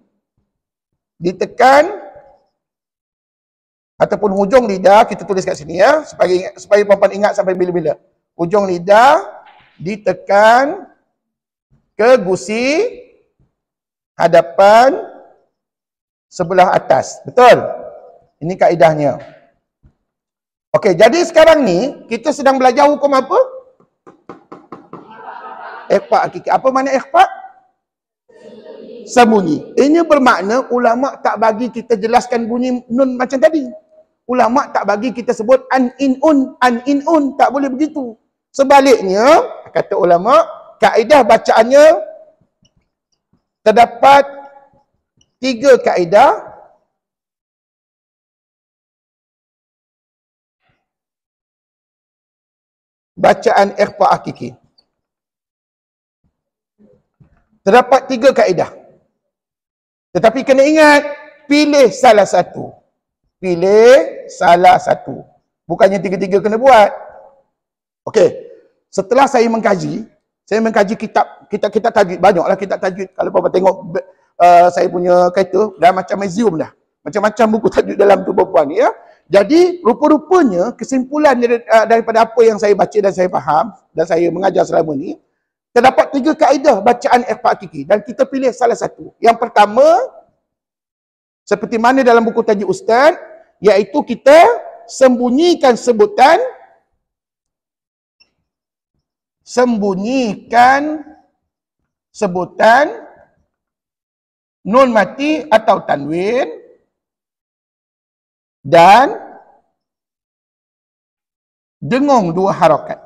A: Ditekan ataupun hujung lidah, kita tulis kat sini ya, supaya puan-puan ingat sampai bila-bila. Hujung lidah ditekan ke gusi hadapan sebelah atas. Betul? Ini kaedahnya. Okey, jadi sekarang ni kita sedang belajar hukum apa? Ikhfa' hakiki. Apa makna ikhfa'? Sembunyi. Ini bermakna ulama tak bagi kita jelaskan bunyi nun macam tadi. Ulama tak bagi kita sebut an in un, tak boleh begitu. Sebaliknya, kata ulama, kaedah bacaannya terdapat 3 kaedah. Bacaan ikhfa' hakiki. Terdapat 3 kaedah. Tetapi kena ingat, pilih salah satu. Pilih salah satu. Bukannya 3-3 kena buat. Okey. Setelah saya mengkaji kitab tajwid. Banyaklah kitab tajwid. Kalau puan-puan tengok saya punya kereta, dah macam museum dah. Macam-macam buku tajwid dalam tu puan-puan ya. Jadi, rupa-rupanya kesimpulan daripada apa yang saya baca dan saya faham, dan saya mengajar selama ni, terdapat 3 kaedah bacaan ikhfa' hakiki dan kita pilih salah satu. Yang pertama, seperti mana dalam buku tajwid Ustaz, iaitu kita sembunyikan sebutan nun mati atau tanwin dan dengung 2 harakat.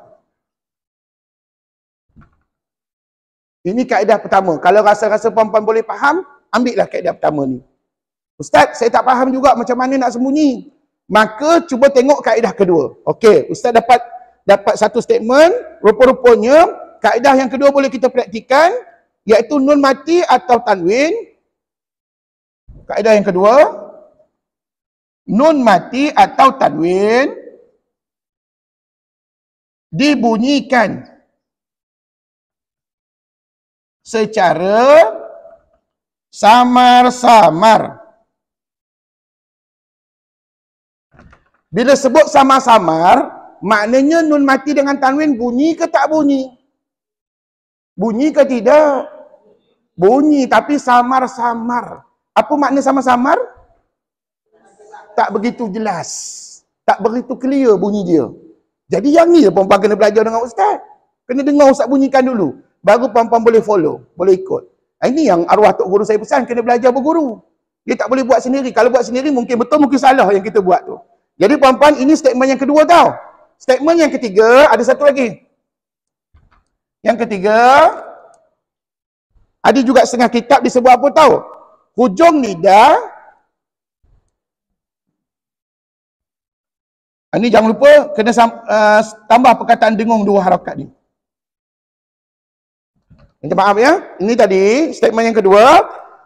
A: Ini kaedah pertama. Kalau rasa-rasa puan-puan boleh faham, ambillah kaedah pertama ni. Ustaz, saya tak faham juga macam mana nak sembunyi. Maka cuba tengok kaedah kedua. Okey, Ustaz dapat satu statement, rupa-rupanya kaedah yang kedua boleh kita praktikan, iaitu nun mati atau tanwin. Kaedah yang kedua, nun mati atau tanwin dibunyikan secara samar-samar. Bila sebut samar-samar, maknanya nun mati dengan tanwin bunyi ke tak bunyi? Bunyi ke tidak? Bunyi, tapi samar-samar. Apa makna samar-samar? Tak begitu jelas. Tak begitu clear bunyi dia. Jadi yang ni puan-puan kena belajar dengan Ustaz. Kena dengar Ustaz bunyikan dulu. Baru puan-puan boleh follow, boleh ikut. Ini yang arwah Tok Guru saya pesan, kena belajar berguru. Dia tak boleh buat sendiri. Kalau buat sendiri mungkin betul, mungkin salah yang kita buat tu. Jadi puan-puan, ini statement yang kedua tau. Statement yang ketiga, ada satu lagi. Yang ketiga, ada juga setengah kitab disebut apa tau? Hujung lidah. Ini jangan lupa, kena tambah perkataan dengung 2 harakat ni. Minta maaf ya. Ini tadi statement yang kedua,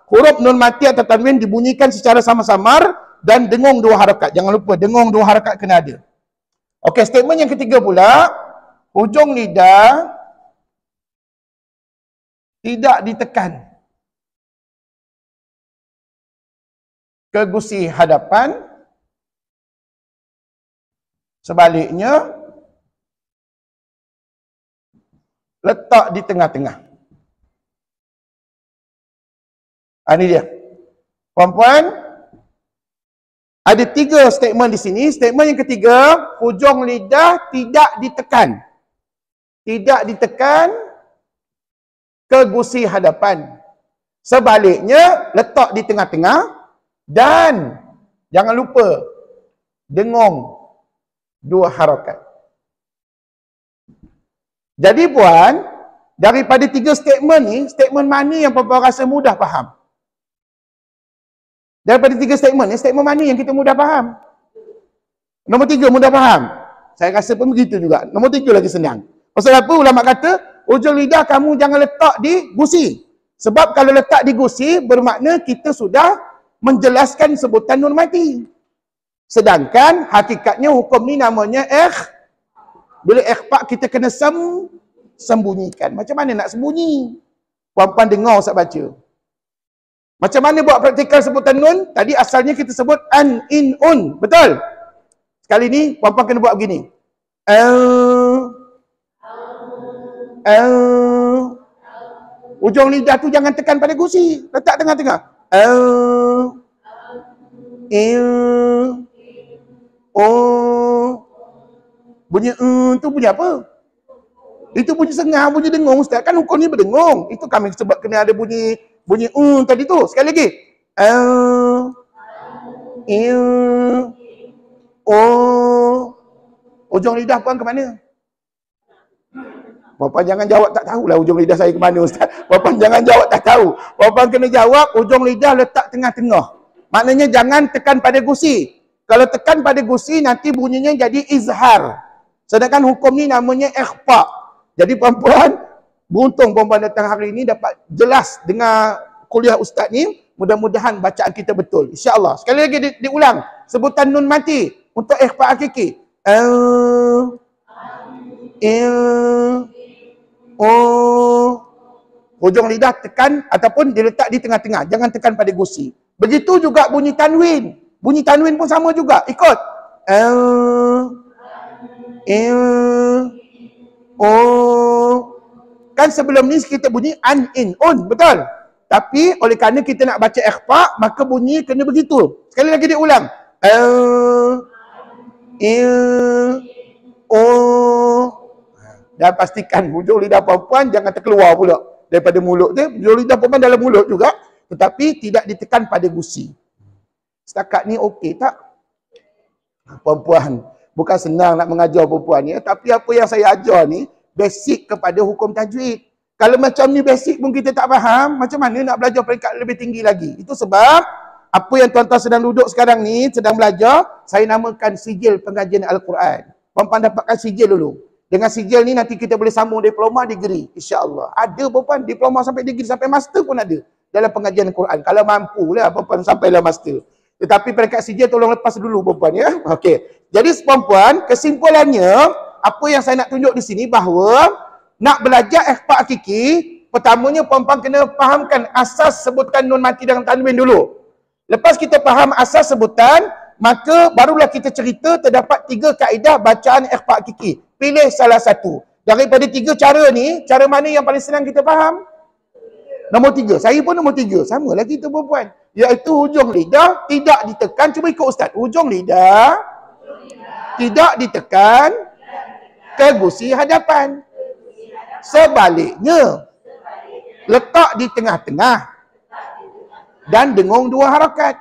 A: huruf nun mati atau tanwin dibunyikan secara samar-samar dan dengung 2 harakat. Jangan lupa dengung 2 harakat kena ada. Okey, statement yang ketiga pula, hujung lidah tidak ditekan. ke gusi hadapan. Sebaliknya, letak di tengah-tengah. Ini dia. Puan-puan, ada 3 statement di sini. Statement yang ketiga, hujung lidah tidak ditekan. Tidak ditekan ke gusi hadapan. Sebaliknya, letak di tengah-tengah. Dan jangan lupa, dengung 2 harakat. Jadi puan, daripada 3 statement ni, statement mana yang puan-puan rasa mudah faham? Daripada 3 statement ni, statement mana yang kita mudah faham? Nombor 3 mudah faham? Saya rasa pun begitu juga. Nombor 3 lagi senang. Pasal apa ulama kata, ujung lidah kamu jangan letak di gusi. Sebab kalau letak di gusi, bermakna kita sudah menjelaskan sebutan nun mati. Sedangkan hakikatnya hukum ni namanya bila ikhfa kita kena sembunyikan. Macam mana nak sembunyi? Puan-puan dengar Ustaz baca. Macam mana buat praktikal sebutan nun? Tadi asalnya kita sebut an, in, un. Betul? Sekali ni puan-puan kena buat begini. Ujung lidah tu jangan tekan pada gusi. Letak tengah-tengah. Bunyi tu bunyi apa? Itu bunyi sengah, bunyi dengung Ustaz. Kan hukum ni berdengung. Itu kami sebab kena ada bunyi tadi tu. Sekali lagi. Ujung lidah puan ke mana? Puan jangan jawab tak tahulah ujung lidah saya ke mana Ustaz. Puan jangan jawab tak tahu. Puan kena jawab ujung lidah letak tengah-tengah. Maknanya jangan tekan pada gusi. Kalau tekan pada gusi nanti bunyinya jadi izhar. Sedangkan hukum ni namanya ikhfa. Jadi puan-puan, beruntung puan-puan datang hari ini dapat jelas dengar kuliah Ustaz ni. Mudah-mudahan bacaan kita betul. InsyaAllah. Sekali lagi diulang. Sebutan nun mati untuk ikhfa hakiki. Hujung lidah tekan ataupun diletak di tengah-tengah. Jangan tekan pada gusi. Begitu juga bunyi tanwin. Bunyi tanwin pun sama juga. Ikut. Kan sebelum ni kita bunyi an, in, un. Betul? Tapi oleh kerana kita nak baca ikhfa, maka bunyi kena begitu. Sekali lagi diulang. Dan pastikan hujung lidah perempuan jangan terkeluar pula daripada mulut dia. Hujung lidah perempuan dalam mulut juga. Tetapi tidak ditekan pada gusi. Setakat ni okey tak? Perempuan, bukan senang nak mengajar perempuan ni. Tapi apa yang saya ajar ni, basic kepada hukum tajwid. Kalau macam ni basic pun kita tak faham, macam mana nak belajar peringkat lebih tinggi lagi? Itu sebab, apa yang tuan-tuan sedang duduk sekarang ni, sedang belajar, saya namakan sijil pengajian Al-Quran. Perempuan dapatkan sijil dulu. Dengan sijil ni nanti kita boleh sambung diploma, degree. InsyaAllah. Ada perempuan diploma sampai degree, sampai master pun ada. Dalam pengajian Al-Quran. Kalau mampulah perempuan sampailah master. Tetapi peringkat sijil tolong lepas dulu perempuan ya. Okey. Jadi perempuan, kesimpulannya, apa yang saya nak tunjuk di sini bahawa nak belajar ikhfa hakiki, pertamanya perempuan kena fahamkan asas sebutan nun mati dengan tanwin dulu. Lepas kita faham asas sebutan, maka barulah kita cerita terdapat 3 kaedah bacaan ikhfa hakiki. Pilih salah satu. Daripada 3 cara ni, cara mana yang paling senang kita faham? Nombor 3. Saya pun nombor 3. Sama lah kita perempuan. Iaitu hujung lidah tidak ditekan. Cuba ikut Ustaz. Hujung lidah tidak ditekan ke gusi hadapan. Sebaliknya, letak di tengah-tengah dan dengung 2 harakat.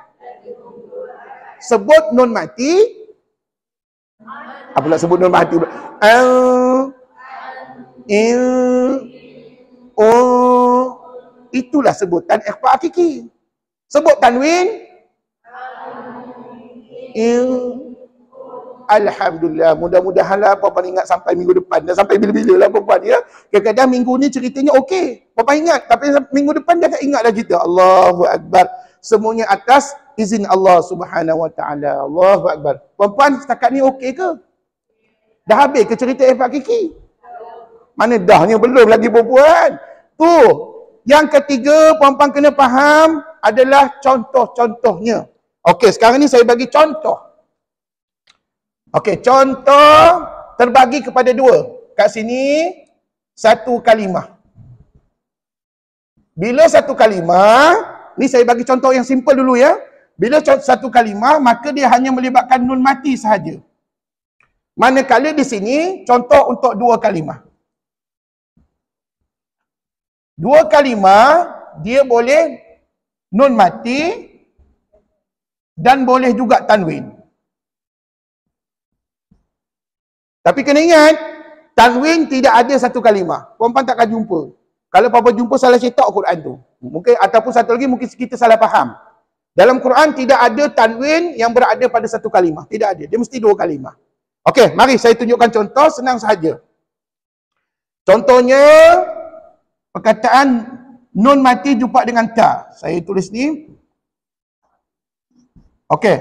A: Sebut nun mati. Apalah sebut nun mati? Itulah sebutan ikhfa hakiki. Sebut tanwin. Alhamdulillah. Mudah-mudahanlah puan-puan ingat sampai minggu depan. Dan sampai bila-bila lah puan-puan ya. Kadang-kadang minggu ni ceritanya okey. Puan-puan ingat. Tapi minggu depan dia tak ingat dah kita. Allahu Akbar. Semuanya atas izin Allah Subhanahu Wa Taala. Allahu Akbar. Puan-puan setakat ni okey ke? Dah habis ke cerita ikhfa hakiki? Mana dahnya belum lagi perempuan. Tu. Yang ketiga, puan-puan kena faham adalah contoh-contohnya. Okey, sekarang ni saya bagi contoh. Okey, contoh terbagi kepada dua. Kat sini, satu kalimah. Bila satu kalimah, ni saya bagi contoh yang simple dulu ya. Bila satu kalimah, maka dia hanya melibatkan nun mati sahaja. Manakala di sini, contoh untuk dua kalimah. Dua kalimah, dia boleh nun mati dan boleh juga tanwin. Tapi kena ingat, tanwin tidak ada satu kalimah. Puan-puan takkan jumpa. Kalau puan-puan jumpa, salah cetak Quran tu. Mungkin, ataupun satu lagi, mungkin kita salah faham. Dalam Quran tidak ada tanwin yang berada pada satu kalimah. Tidak ada. Dia mesti dua kalimah. Okey, mari saya tunjukkan contoh, senang sahaja. Contohnya, perkataan nun mati jumpa dengan ta. Saya tulis ni. Okey.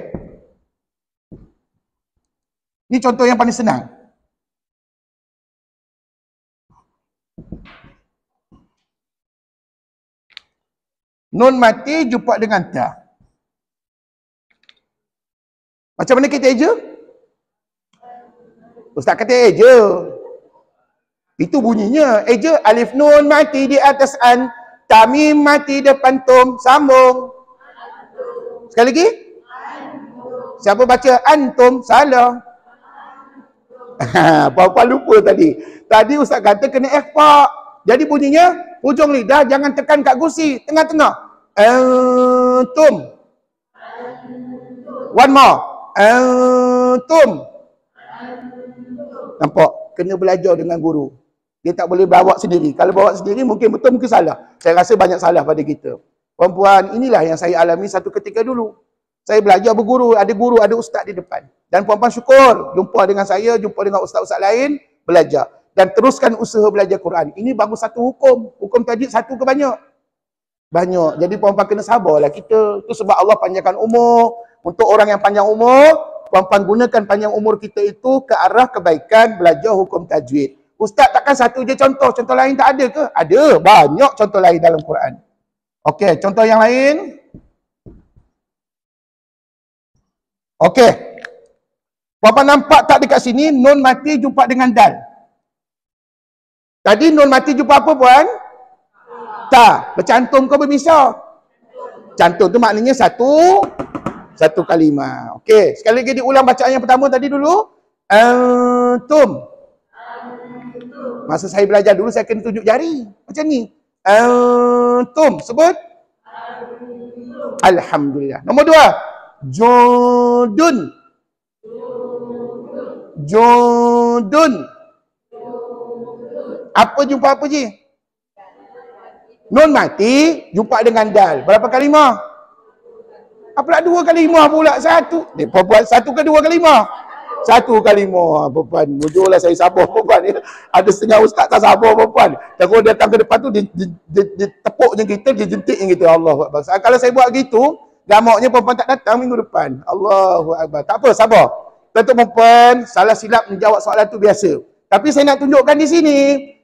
A: Ini contoh yang paling senang. Nun mati jumpa dengan ta. Macam mana kita eja? Ustaz kata eja. Itu bunyinya. Eja alif nun mati di atas an, tamim mati depan tum, sambung. Sekali lagi? Siapa baca antum? Salah. Puan-puan lupa tadi. Tadi Ustaz kata kena ikhfa. Jadi bunyinya, hujung lidah jangan tekan kat gusi. Tengah-tengah. Antum. One more. Antum. Nampak? Kena belajar dengan guru. Dia tak boleh bawa sendiri. Kalau bawa sendiri mungkin betul, mungkin salah. Saya rasa banyak salah pada kita. Puan-puan, inilah yang saya alami satu ketika dulu. Saya belajar berguru, ada ustaz di depan. Dan puan-puan syukur, jumpa dengan saya, jumpa dengan ustaz-ustaz lain, belajar. Dan teruskan usaha belajar Quran. Ini baru satu hukum. Hukum tajwid satu ke banyak? Banyak. Jadi puan-puan kena sabarlah kita. Itu sebab Allah panjangkan umur. Untuk orang yang panjang umur, puan-puan gunakan panjang umur kita itu ke arah kebaikan belajar hukum tajwid. Ustaz takkan satu je contoh. Contoh lain tak ada ke? Ada. Banyak contoh lain dalam Quran. Okey, contoh yang lain. Okey. Puan-puan nampak tak dekat sini, nun mati jumpa dengan dal. Tadi nun mati jumpa apa puan? Ta. Bercantum ke bermisah? Cantum tu maknanya satu kalimah. Okey, sekali lagi diulang bacaan yang pertama tadi dulu. Antum. Masa saya belajar dulu saya kena tunjuk jari. Macam ni. Antum. Sebut. Alhamdulillah. Nombor dua. Jundun. Jundun. Apa jumpa apa je? Nun mati jumpa dengan dal. Berapa kalimah? Apa dua kalimah pula? Satu. Perempuan satu ke dua kalimah? Satu kalimah. Perempuan. Mujurlah saya sabar perempuan. Ada setengah ustaz tak sabar perempuan. Kalau datang ke depan tu, dia tepuk je kita, dia jentik je kita. Allahuakbar. Kalau saya buat gitu, gamaknya perempuan tak datang minggu depan. Allahuakbar. Tak apa, sabar. Tentu perempuan salah silap menjawab soalan tu biasa. Tapi saya nak tunjukkan di sini,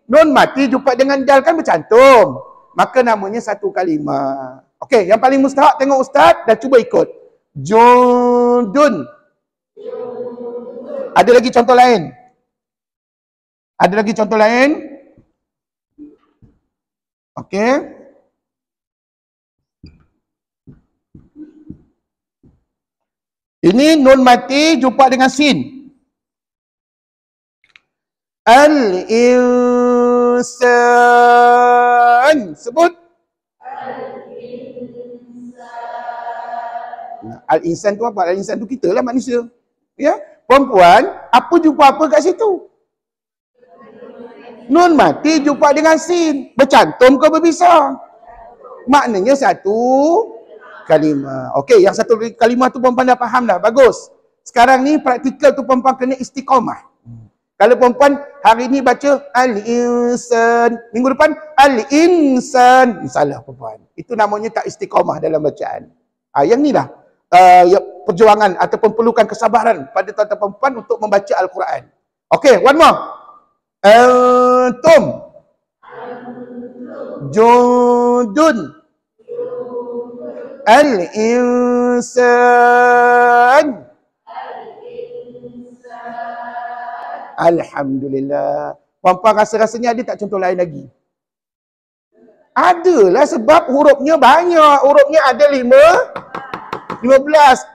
A: nun mati jumpa dengan dal kan bercantum. Maka namanya satu kalimah. Okey, yang paling mustahak tengok ustaz dan cuba ikut. Jundun. Ada lagi contoh lain? Ada lagi contoh lain? Okey. Ini nun mati jumpa dengan sin. Al-insan. Sebut. Al-insan tu apa? Al-insan tu kita lah manusia. Ya? Perempuan, apa jumpa apa kat situ? Nun mati jumpa dengan sin. Bercantum ke berpisah? Maknanya satu kalimah. Okey, yang satu kalimah tu perempuan dah faham dah. Bagus. Sekarang ni praktikal tu perempuan kena istiqamah. Kalau perempuan hari ni baca al-insan, minggu depan al-insan, salah perempuan. Itu namanya tak istiqamah dalam bacaan. Yang ni lah perjuangan ataupun perlukan kesabaran pada tuan-tuan perempuan untuk membaca Al-Quran. Okey, one more. Antum. Jundun. Al-insan. Alhamdulillah. Puan-puan rasa-rasanya ada tak contoh lain lagi? Adalah sebab hurufnya banyak. Hurufnya ada 15.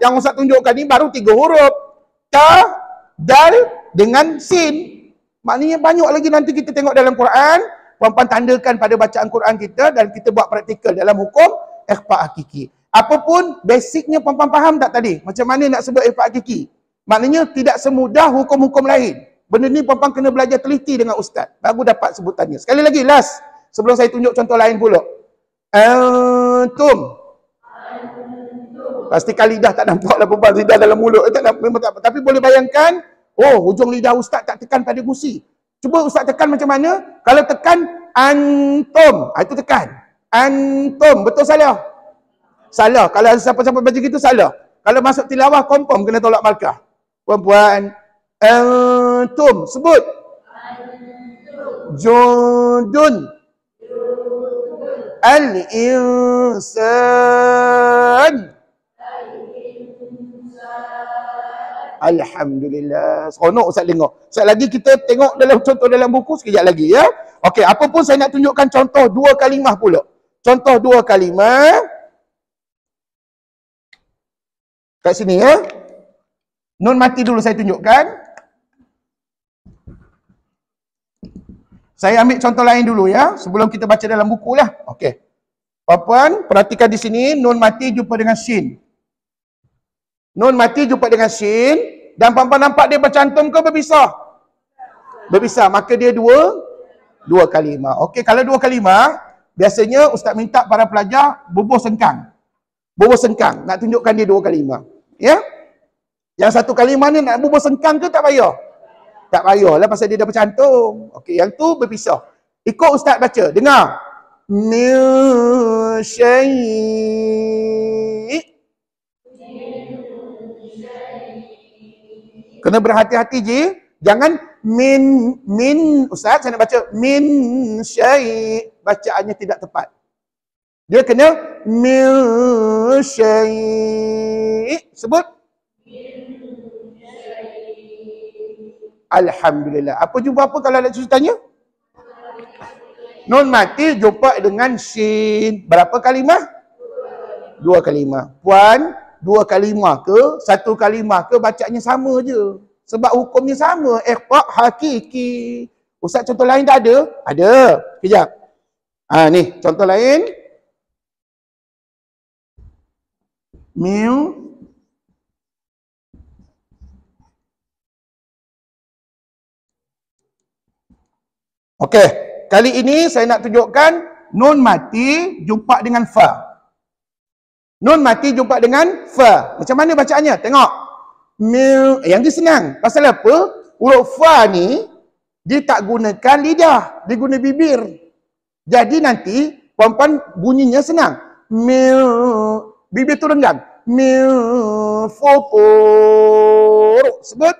A: Yang Ustaz tunjukkan ni baru 3 huruf. Ta, dal dengan sin. Maknanya banyak lagi nanti kita tengok dalam Quran. Puan-puan tandakan pada bacaan Quran kita dan kita buat praktikal dalam hukum ikhfa hakiki. Apapun basicnya puan-puan faham tak tadi? Macam mana nak sebut ikhfa hakiki? Maknanya tidak semudah hukum-hukum lain. Benda ni puan-puan kena belajar teliti dengan ustaz. Baru dapat sebutannya. Sekali lagi, last. Sebelum saya tunjuk contoh lain pula. Antum. Pastikan lidah tak nampak lah puan-puan. Lidah dalam mulut. Tak nampak, memang tak. Tapi boleh bayangkan, oh, hujung lidah ustaz tak tekan pada gusi. Cuba ustaz tekan macam mana? Kalau tekan antum. Itu tekan. Antum. Betul salah? Salah. Kalau siapa-siapa baca gitu, salah. Kalau masuk tilawah, confirm kena tolak markah. Puan-puan. Antum. Sebut. Jundun. Al-insan. Alhamdulillah. Seronok Ustaz dengar. Sekejap lagi kita tengok dalam contoh dalam buku sekejap lagi ya. Okey, apa pun saya nak tunjukkan contoh 2 kalimah pula. Contoh 2 kalimah. Kat sini ya. Nun mati dulu saya tunjukkan. Saya ambil contoh lain dulu ya, sebelum kita baca dalam buku lah. Okey. Puan-puan, perhatikan di sini, nun mati jumpa dengan sin. Nun mati jumpa dengan sin, dan puan-puan nampak dia bercantum ke berpisah? Berpisah, maka dia dua kalimah. Okey, kalau 2 kalimah, biasanya ustaz minta para pelajar bubuh sengkang. Bubuh sengkang, nak tunjukkan dia 2 kalimah. Ya? Yang 1 kalimah ni nak bubuh sengkang ke tak payah? Tak payahlah pasal dia dah bercantum. Okey, yang tu berpisah. Ikut ustaz baca. Dengar. Min syai'. Kena berhati-hati je. Jangan min ustaz saya nak baca min syai'. Bacaannya tidak tepat. Dia kena min syai'. Sebut. Alhamdulillah. Apa jumpa apa kalau ada cuci tanya? Nun mati jumpa dengan sin. Berapa kalimah? 2 kalimah. Puan, 2 kalimah ke, 1 kalimah ke, bacaannya sama je. Sebab hukumnya sama. Ikhfa hakiki. Ustaz contoh lain tak ada? Ada. Kejap. Ni contoh lain. Miu. Okey, kali ini saya nak tunjukkan nun mati jumpa dengan fa. Nun mati jumpa dengan fa. Macam mana bacaannya? Tengok. Yang dia senang. Pasal apa? Huruf fa ni dia tak gunakan lidah, dia guna bibir. Jadi nanti puan-puan bunyinya senang. Bibir tu renggang. Fotor. Sebut.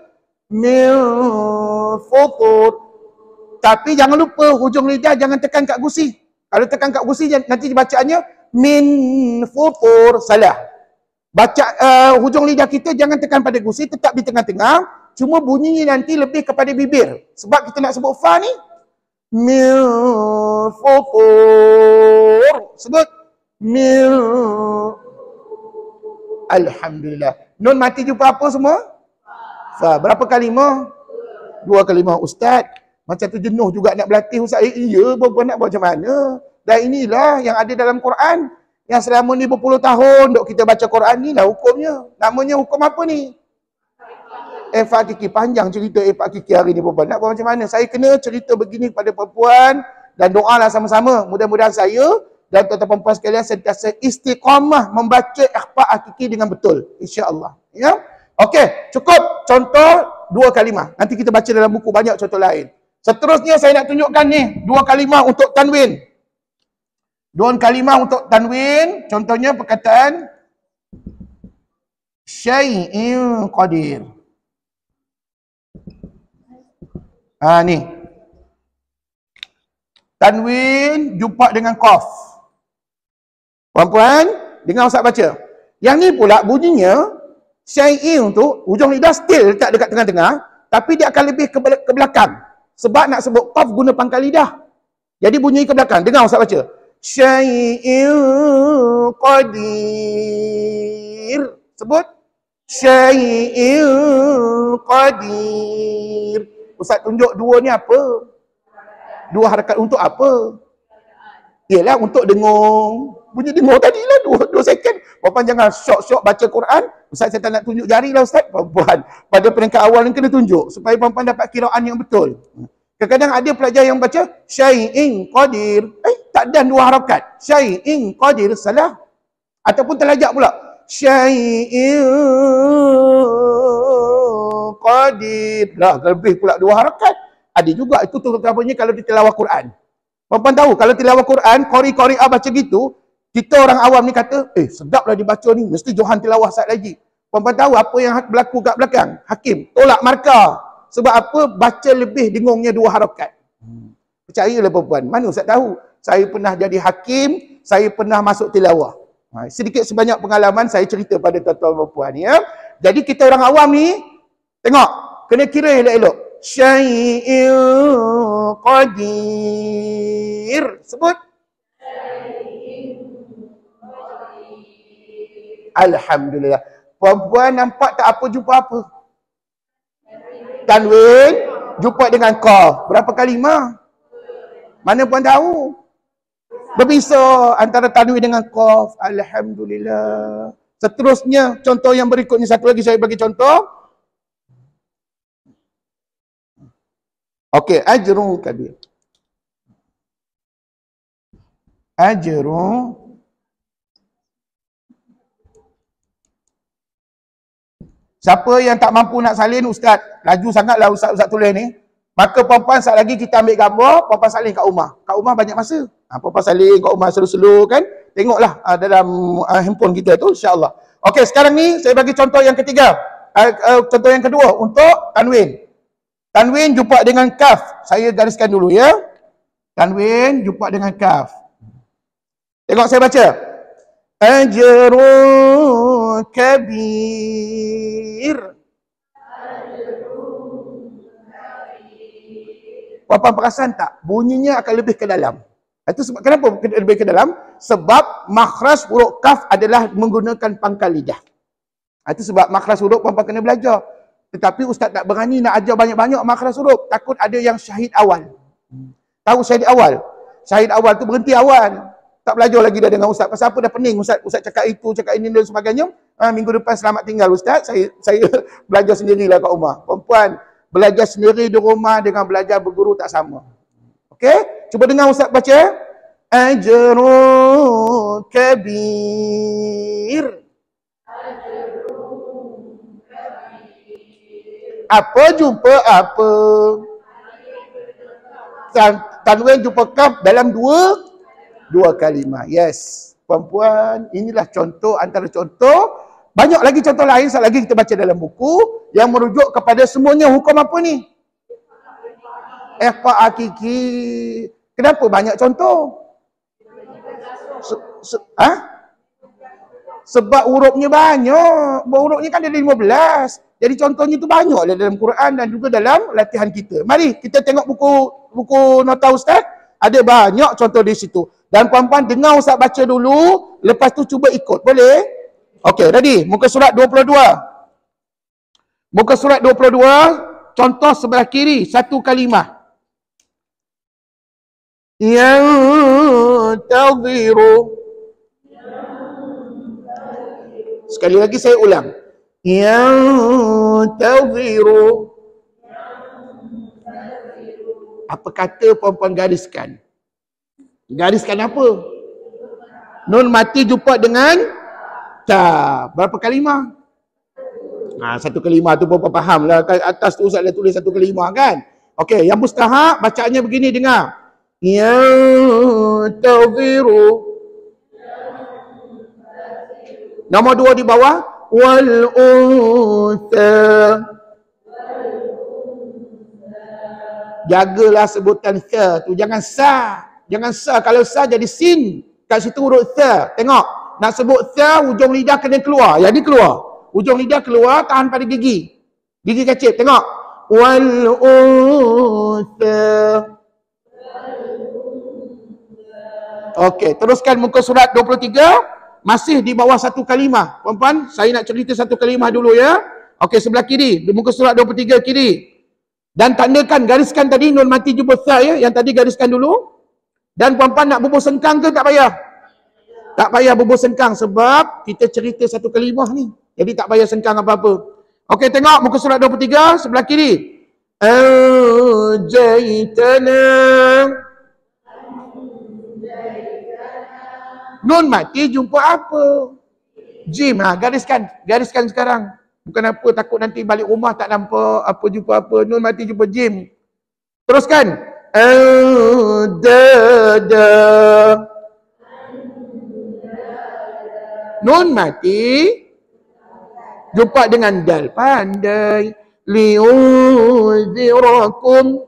A: Fotor. Tapi jangan lupa hujung lidah jangan tekan kat gusi. Kalau tekan kat gusi nanti bacaannya min futur, salah. Baca hujung lidah kita jangan tekan pada gusi, tetap di tengah-tengah. Cuma bunyinya nanti lebih kepada bibir. Sebab kita nak sebut fa ni min futur. Sebut min. Alhamdulillah. Nun mati jumpa apa semua? Fa. Berapa kalimah? 2 kalimah. Ustaz, macam tu jenuh juga nak berlatih Ustaz. Iya, puan-puan nak buat macam mana? Dan inilah yang ada dalam Quran. Yang selama ni berpuluh tahun dok kita baca Quran ni lah hukumnya. Namanya hukum apa ni? Ikhfa hakiki. Panjang cerita ikhfa hakiki hari ni puan-puan. Nak buat macam mana? Saya kena cerita begini kepada puan-puan dan doalah sama-sama. Mudah-mudahan saya dan tuan-tuan puan sekalian sentiasa istiqamah membaca ikhfa hakiki dengan betul. InsyaAllah. Ya? Okey, cukup contoh 2 kalimah. Nanti kita baca dalam buku banyak contoh lain. Seterusnya saya nak tunjukkan ni 2 kalimah untuk tanwin. 2 kalimah untuk tanwin. Contohnya perkataan syai'in qadir. Ni. Tanwin jumpa dengan qaf. Puan-puan, Dengar Ustaz baca. Yang ni pula bunyinya syai'in tu hujung lidah still letak dekat tengah-tengah, tapi dia akan lebih ke belakang. Sebab nak sebut qaf guna pangkal lidah. Jadi bunyi ke belakang. Dengar Ustaz baca. Syai'in qadir. Sebut. Syai'in qadir. Ustaz tunjuk dua ni apa? Dua harakat untuk apa? Ialah untuk dengung. Bunyi dengung tadi lah 2 second. Puan jangan syok-syok baca Quran. Ustaz saya tak nak tunjuk jari lah Ustaz. Puan pada peringkat awal ni kena tunjuk. Supaya puan dapat kiraan yang betul. Kadang-kadang ada pelajar yang baca syai'in qadir. Tak ada 2 harakat. Syai'in qadir salah. Ataupun terlajak pula. Syai'in qadir. Lah lebih pula 2 harakat. Ada juga itu terutamanya kalau di tilawah Quran. Puan tahu kalau tilawah Quran, qari-qari'ah baca gitu, kita orang awam ni kata, sedaplah dibaca ni, mesti Johan tilawah sat lagi. Puan tahu apa yang berlaku kat belakang? Hakim tolak markah. Sebab apa? Baca lebih dengungnya 2 harakat. Percayalah puan, mana Ustaz tahu? Saya pernah jadi hakim, saya pernah masuk tilawah. Sedikit sebanyak pengalaman saya cerita pada tuan-tuan puan ya. Jadi kita orang awam ni, tengok, kena kira elok-elok. Syai'in qadir. Sebut. Alhamdulillah. Puan-puan nampak tak apa jumpa apa? Tanwin jumpa dengan qaf. Berapa kalimah? Mana puan tahu? Berpisah antara tanwin dengan qaf. Alhamdulillah. Seterusnya contoh yang berikutnya, satu lagi saya bagi contoh. Okey, ajrun kabir. Ajrun siapa yang tak mampu nak salin Ustaz, laju sangatlah Ustaz tulis ni. Maka puan-puan saat lagi kita ambil gambar, puan-puan salin kat rumah. Kat rumah banyak masa. Puan-puan salin kat rumah slow-slow kan. Tengoklah dalam handphone kita tu insya-Allah. Okey, sekarang ni saya bagi contoh yang ketiga. Contoh yang kedua untuk tanwin. Tanwin jumpa dengan kaf. Saya gariskan dulu ya. Tanwin jumpa dengan kaf. Tengok saya baca. Ajrun kabir. Puan-puan perasan tak? Bunyinya akan lebih ke dalam. Itu sebab kenapa lebih ke dalam? Sebab makhraj huruf kaf adalah menggunakan pangkal lidah. Itu sebab makhraj huruf puan-puan kena belajar. Tetapi Ustaz tak berani nak ajar banyak-banyak makhraj huruf. Takut ada yang syahid awal. Tahu syahid awal? Syahid awal tu berhenti awal. Tak belajar lagi dah dengan Ustaz. Pasal apa dah pening Ustaz cakap itu, cakap ini dan sebagainya. Minggu depan selamat tinggal Ustaz. Saya belajar sendirilah kat rumah. Perempuan belajar sendiri di rumah dengan belajar berguru tak sama. Okey? Cuba dengar Ustaz baca. Ajrun kabir. Apa jumpa apa? Tanwin jumpa kaf dalam dua kalimah. Yes. Puan-puan, inilah contoh antara contoh. Banyak lagi contoh lain, sekali lagi kita baca dalam buku yang merujuk kepada semuanya hukum apa ni? Ikhfa hakiki. Kenapa banyak contoh? Sebab hurufnya banyak. Hurufnya kan ada 15. Jadi contohnya tu banyak dalam Quran dan juga dalam latihan kita. Mari kita tengok buku nota Ustaz. Ada banyak contoh di situ. Dan puan-puan dengar Ustaz baca dulu. Lepas tu cuba ikut. Boleh? Okey, ready? Muka surat 22. Muka surat 22. Contoh sebelah kiri. Satu kalimah. Yang tadhiru. Sekali lagi saya ulang. Yang tadhiru. Apa kata puan-puan gariskan? Gariskan apa? Nun mati jumpa dengan ta. Berapa kalimah? Satu kalimah tu puan-puan faham lah. Atas tu Ustaz dah tulis satu kalimah kan? Okey, yang mustahak bacaannya begini, dengar. Yang tadhiru. Nombor 2 di bawah. Wal untha. Jagalah sebutan tha tu. Jangan sa. Jangan sa. Kalau sa jadi sin. Kat situ huruf tha. Tengok. Nak sebut tha, ujung lidah kena keluar. Yang ni keluar. Ujung lidah keluar, tahan pada gigi. Gigi kecil, tengok. Wal untha. Okey, teruskan muka surat 23. Masih di bawah satu kalimah. Puan-puan, saya nak cerita satu kalimah dulu ya. Okey, sebelah kiri. Di muka surat 23 kiri. Dan tandakan, gariskan tadi nun mati jumpa tha ya. Yang tadi gariskan dulu. Dan puan-puan nak bubuh sengkang ke tak payah? Tak payah bubuh sengkang sebab kita cerita satu kalimah ni. Jadi tak payah sengkang apa-apa. Okey, tengok muka surat 23 sebelah kiri. Anjaytana. Nun mati jumpa apa? Jim. Gariskan. Gariskan sekarang. Bukan apa, takut nanti balik rumah tak nampak apa jumpa apa. Nun mati jumpa jim. Teruskan. Dada. Nun mati jumpa dengan dal. Pandai. Liunzirakum.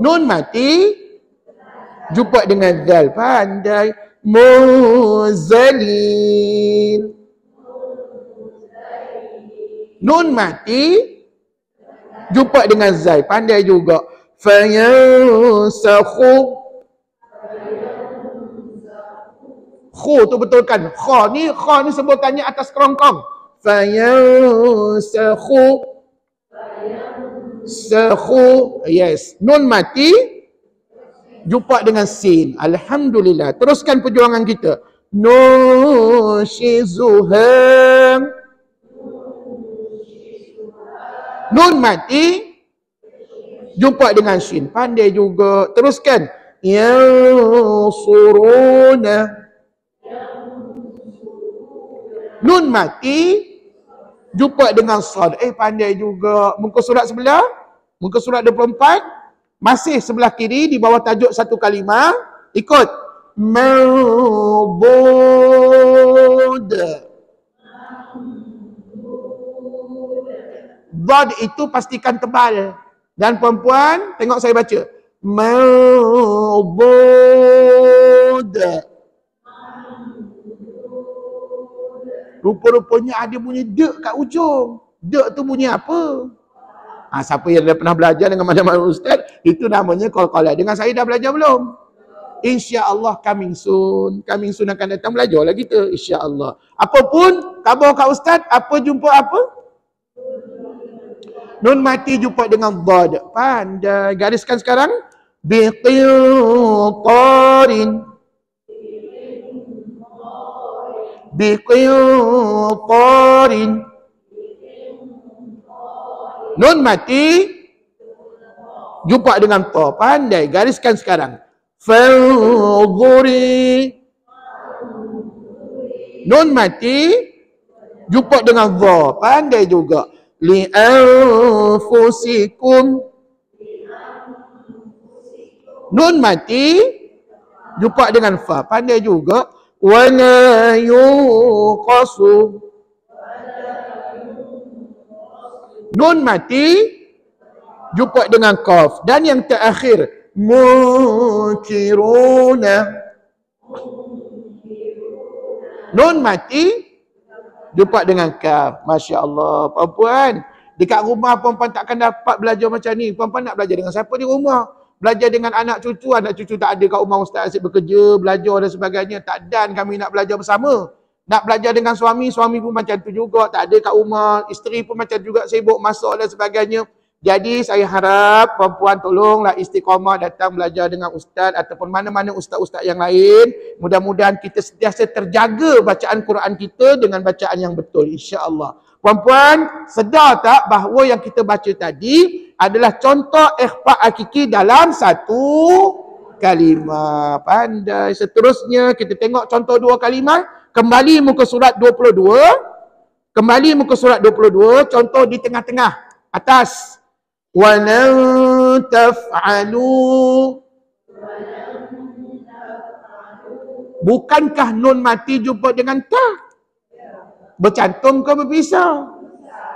A: Nun mati jumpa dengan dal. Pandai. Muzalin. Nun mati jumpa dengan zal. Pandai juga. Fayansakhu. Khu tu betulkan. Kha ni sebutannya atas kerongkong. Fayansakhu. Sakhu. Yes. Nun mati jumpa dengan sin. Alhamdulillah. Teruskan perjuangan kita. Nushizuha. Nun mati jumpa dengan shin. Pandai juga. Teruskan. Yansuruna. Nun mati jumpa dengan sad. Pandai juga. Muka surat sebelah. Muka surat 24. Masih sebelah kiri di bawah tajuk satu kalimah. Ikut. Mawbud. Dad itu pastikan tebal. Dan puan-puan, tengok saya baca. Mawbud. Rupa-rupanya ada bunyi dek kat ujung. Dek tu bunyi apa? Siapa yang dah pernah belajar dengan mana-mana ustaz, itu namanya qalqalah. Dengan saya dah belajar belum? InsyaAllah coming soon. Coming soon akan datang, belajarlah kita. InsyaAllah. Apapun, khabar kat ustaz, apa jumpa apa? Nun mati jumpa dengan dad. Pandai. Gariskan sekarang. Biqintarin. Biqintarin. Nun mati jumpa dengan ta. Pandai. Gariskan sekarang. Fanzuri. Nun mati jumpa dengan dha. Pandai juga. Li'anfusikum. Nun mati jumpa dengan fa. Pandai juga. Wa la yuqasu. Nun mati jumpa dengan qaf. Dan yang terakhir, munkiruna. Nun mati jumpa dengan kaf. Masya Allah. Puan-puan, dekat rumah puan-puan takkan dapat belajar macam ni. Puan-puan nak belajar dengan siapa di rumah? Belajar dengan anak cucu tak ada kat rumah, ustaz asyik bekerja, belajar dan sebagainya. Tak dan kami nak belajar bersama. Nak belajar dengan suami pun macam tu juga. Tak ada kat rumah, isteri pun macam juga sibuk masak dan sebagainya. Jadi saya harap puan-puan tolonglah istiqamah datang belajar dengan ustaz ataupun mana-mana ustaz-ustaz yang lain. Mudah-mudahan kita sentiasa terjaga bacaan Quran kita dengan bacaan yang betul, insya-Allah. Puan-puan, sedar tak bahawa yang kita baca tadi adalah contoh ikhfa hakiki dalam satu kalimah. Pandai. Seterusnya kita tengok contoh dua kalimah. Kembali muka surat 22. Kembali muka surat 22, contoh di tengah-tengah atas. Walan taf'alu. Bukankah nun mati jumpa dengan ta? Bercantum ke berpisah?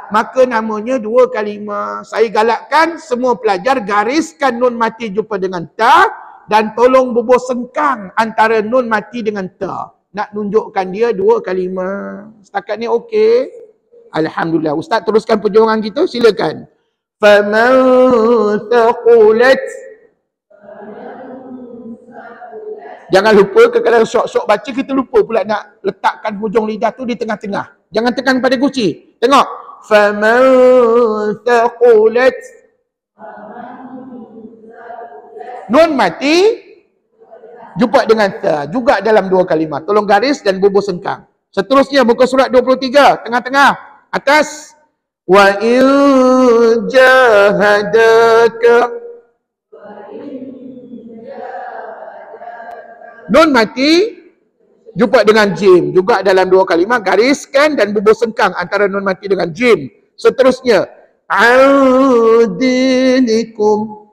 A: Maka namanya dua kalimah. Saya galakkan semua pelajar gariskan nun mati jumpa dengan ta. dan tolong bubuh sengkang antara nun mati dengan ta. Nak tunjukkan dia dua kalimah. Setakat ni okey? Alhamdulillah. Ustaz teruskan perjuangan kita, silakan. Faman thaqulat. Jangan lupa kadang-kadang syok-syok baca kita lupa pula nak letakkan hujung lidah tu di tengah-tengah. Jangan tekan pada guci. Tengok. Faman thaqulat. Nun mati jumpa dengan ta juga dalam dua kalimah. Tolong garis dan bubuh sengkang. Seterusnya muka surat 23, tengah-tengah, atas. Wa in jahadaka. Nun mati jumpa dengan jim juga dalam dua kalimah, gariskan dan bubuh sengkang antara nun mati dengan jim. Seterusnya adinikum.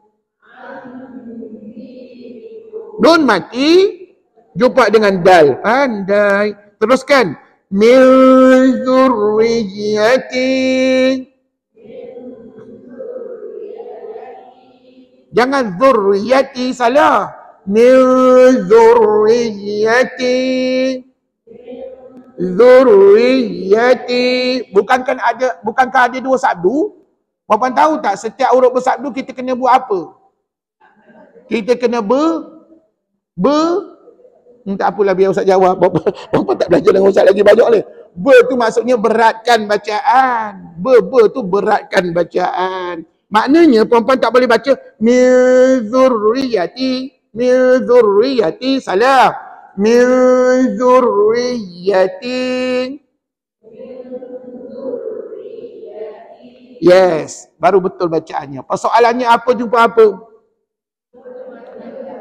A: Nun mati jumpa dengan dal, pandai. Teruskan min dzurriyyati. Jangan dzurriyyati, salah. Min dzurriyyati. Dzurriyyati. Bukankah ada dua sabdu? Puan tahu tak setiap huruf bersabdu kita kena buat apa? Kita kena tak apalah, biar Ustaz jawab. Puan tak belajar dengan Ustaz lagi banyak ni. Tu maksudnya beratkan bacaan. Tu beratkan bacaan. Maknanya puan-puan tak boleh baca min dzurriyyati. Min dzurriyyati, salah. Min dzurriyyati. Yes, baru betul bacaannya. Persoalannya apa jumpa apa?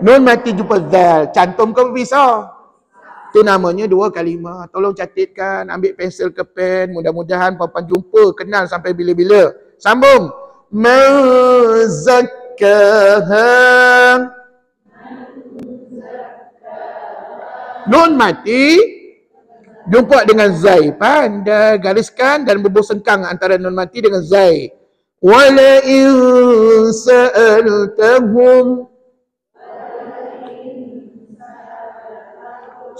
A: Nun mati jumpa zal. Cantum ke berpisah? Itu namanya dua kalimah. Tolong catatkan, ambil pensel ke pen. Mudah-mudahan puan-puan jumpa, kenal sampai bila-bila. Sambung. Mazakkaha. Nun mati jumpa dengan zai. Pandai, gariskan dan bubuh sengkang antara nun mati dengan zai. Wala in sa'altahum.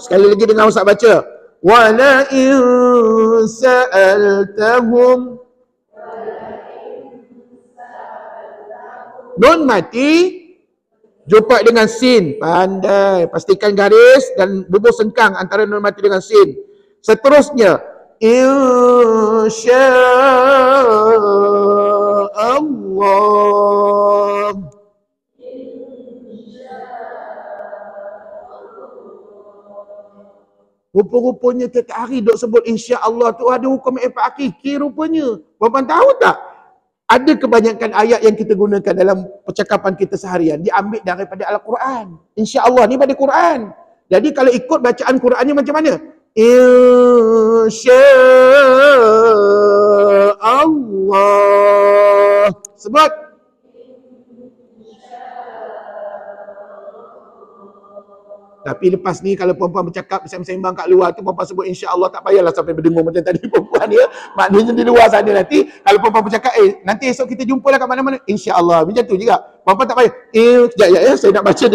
A: Sekali lagi dengar Ustaz baca. Wala in sa'altahum. Nun mati jumpa dengan sin. Pandai. Pastikan garis dan bubuh sengkang antara nun mati dengan sin. Seterusnya. InsyaAllah. Rupa-rupanya tiap hari duk sebut insya-Allah tu ada hukum efek hakiki rupanya. Puan-puan tahu tak? Ada kebanyakan ayat yang kita gunakan dalam percakapan kita seharian diambil daripada Al-Quran. Insya-Allah ni pada Quran. Jadi kalau ikut bacaan Qurannya macam mana? Insya-Allah. Sebut. Tapi lepas ni kalau puan-puan bercakap sembang-sembang kat luar tu, puan-puan sebut insya-Allah, tak payahlah sampai berdengung macam tadi puan-puan ya. Maknanya di luar sana nanti kalau puan-puan bercakap nanti esok kita jumpalah kat mana-mana, insya-Allah. Macam tu juga. Puan-puan tak payah. Sekejap ya, saya nak baca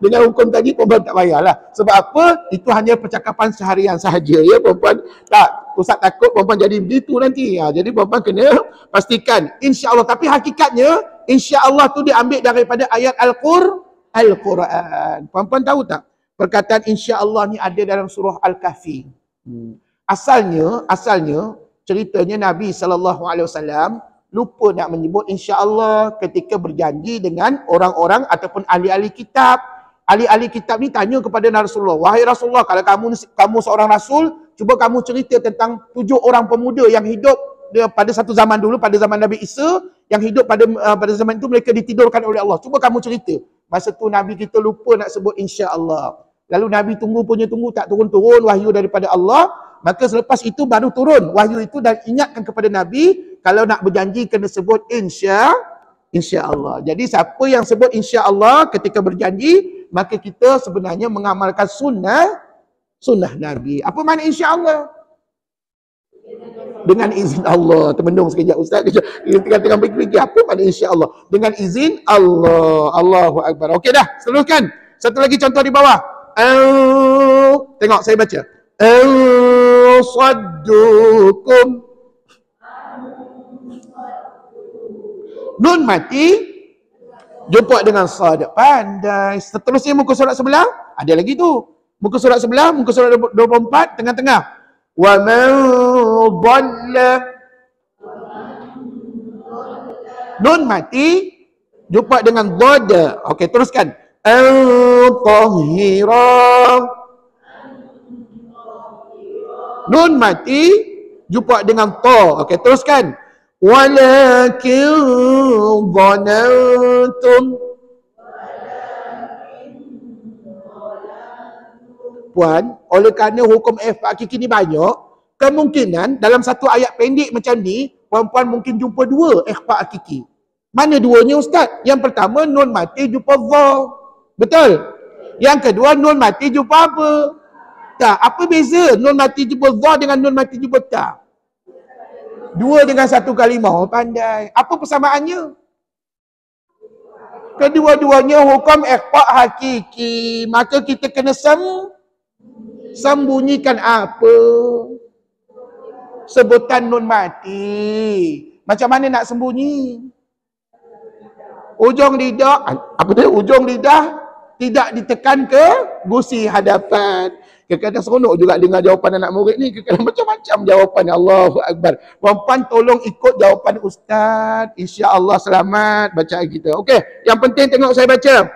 A: dengan hukum tadi, puan-puan tak payahlah. Sebab apa? Itu hanya percakapan seharian sahaja ya puan-puan. Tak, Ustaz takut puan-puan jadi begitu nanti. Jadi puan-puan kena pastikan insya-Allah, tapi hakikatnya insya-Allah tu diambil daripada ayat Al-Quran. Puan-puan tahu tak? Perkataan insya-Allah ni ada dalam surah Al-Kahfi. Asalnya ceritanya Nabi SAW lupa nak menyebut insya-Allah ketika berjanji dengan orang-orang ataupun ahli-ahli kitab. Ahli-ahli kitab ni tanya kepada Rasulullah, "Wahai Rasulullah, kalau kamu seorang rasul, cuba kamu cerita tentang 7 orang pemuda yang hidup pada satu zaman dulu, pada zaman Nabi Isa, yang hidup pada zaman itu mereka ditidurkan oleh Allah. Cuba kamu cerita." Masa tu Nabi kita lupa nak sebut insya-Allah. Lalu Nabi tunggu tak turun-turun wahyu daripada Allah. Maka selepas itu baru turun wahyu itu dan ingatkan kepada Nabi, kalau nak berjanji kena sebut insya-Allah. Jadi siapa yang sebut insya-Allah ketika berjanji, maka kita sebenarnya mengamalkan sunnah Nabi. Apa makna insya-Allah? Dengan izin Allah. Termenung sekejap Ustaz. Kita tengah fikir apa pada insya-Allah. Dengan izin Allah. Allahu Akbar. Okey dah, teruskan. Satu lagi contoh di bawah. Tengok saya baca. Saddukum. Nun mati jumpa dengan sad. Pandai. Seterusnya muka surat sebelah ada lagi tu. Muka surat sebelah, muka surat 24 tengah-tengah. Wa man dhalla. Nun mati jumpa dengan dhad. Okey, teruskan. Al-tahira. Nun mati jumpa dengan ta. Okey, teruskan. Walakin dhanantum. Puan, oleh kerana hukum ikhfa hakiki ni banyak, kemungkinan dalam satu ayat pendek macam ni, puan-puan mungkin jumpa dua ikhfa hakiki. Mana duanya Ustaz? Yang pertama, nun mati jumpa dha. Betul? Yang kedua, nun mati jumpa apa? Ta. Apa beza nun mati jumpa dha dengan nun mati jumpa ta? Dua dengan satu kalimah. Oh, pandai. Apa persamaannya? Kedua-duanya hukum ikhfa hakiki. Maka kita kena sembunyikan apa? Sebutan nun mati. Macam mana nak sembunyi? Ujung lidah, apa dia? Ujung lidah tidak ditekan ke gusi hadapan. Kadang-kadang seronok juga dengar jawapan anak murid ni. Kadang-kadang macam-macam jawapan. Allahu Akbar. Puan-puan tolong ikut jawapan Ustaz. InsyaAllah selamat bacaan kita. Okey, yang penting tengok saya baca.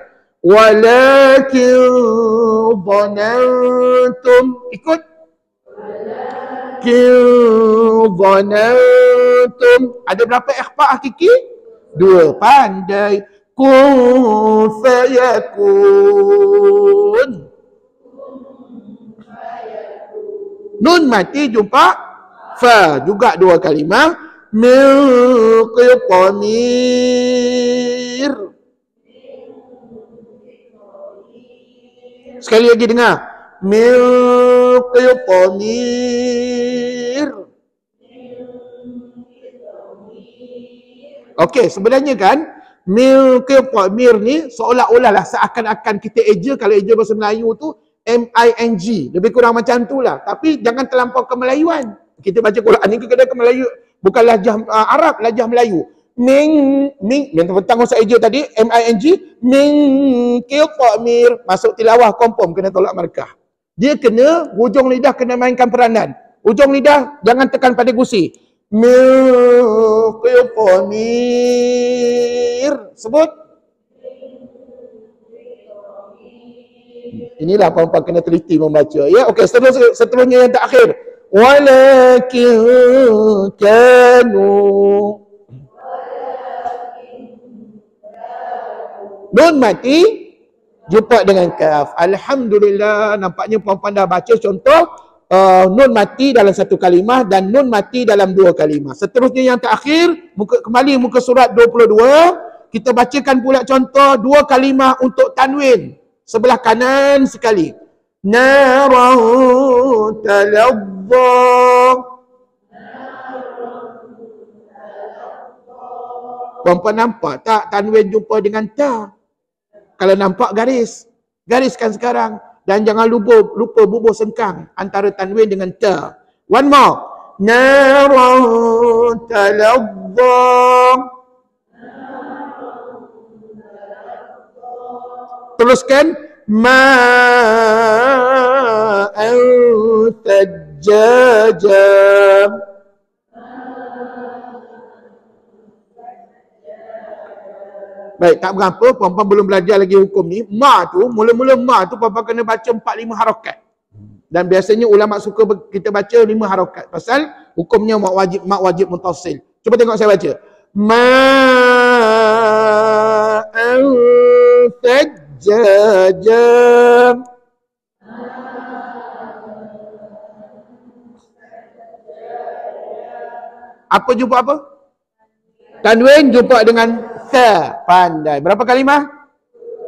A: Walakin dhanantum. Ikut. Walakin dhanantum. Ada berapa ikhfa hakiki? Dua. Pandai. Kun fayakun. Nun mati jumpa fa. Juga dua kalimah. Min qitmir. Sekali lagi dengar. Min qitmir. Okey, sebenarnya kan min qitmir ni seolah-olah lah seakan-akan kita eja, kalau eja bahasa Melayu tu MING, lebih kurang macam tu lah. Tapi jangan terlampau kemelayuan. Kita baca Quran ni kadang-kadang ke Melayu, bukan lajah Arab, lajah Melayu. Ming, yang tentang usah eja tadi, MING, min qitmir. Masuk tilawah confirm kena tolak markah. Dia kena, hujung lidah kena mainkan peranan. Hujung lidah jangan tekan pada gusi. Min qitmir. Sebut. Inilah puan-puan kena teliti membaca. Ya, okey, seterusnya yang terakhir. Walakin kanu. Nun mati jumpa dengan kaf. Alhamdulillah, nampaknya puan-puan dah baca contoh nun mati dalam satu kalimah dan nun mati dalam dua kalimah. Seterusnya yang terakhir, kembali muka surat 22, kita bacakan pula contoh dua kalimah untuk tanwin. Sebelah kanan sekali. Narun talabba. Puan-puan nampak tak tanwin jumpa dengan ta? Kalau nampak garis. Gariskan sekarang. Dan jangan lupa bubuh sengkang antara tanwin dengan ta. One more. Narun talabba. Teruskan. Ma'an tajjajam. Baik, tak berapa, puan-puan belum belajar lagi hukum ni. Ma tu, mula-mula ma tu puan-puan kena baca 4-5 harakat. Dan biasanya ulama suka kita baca 5 harakat. Pasal hukumnya mak wajib mutasil. Cuba tengok saya baca. Ma'an tajjajam. Apa jumpa apa? Tanwin jumpa dengan ta. Pandai. Berapa kalimah?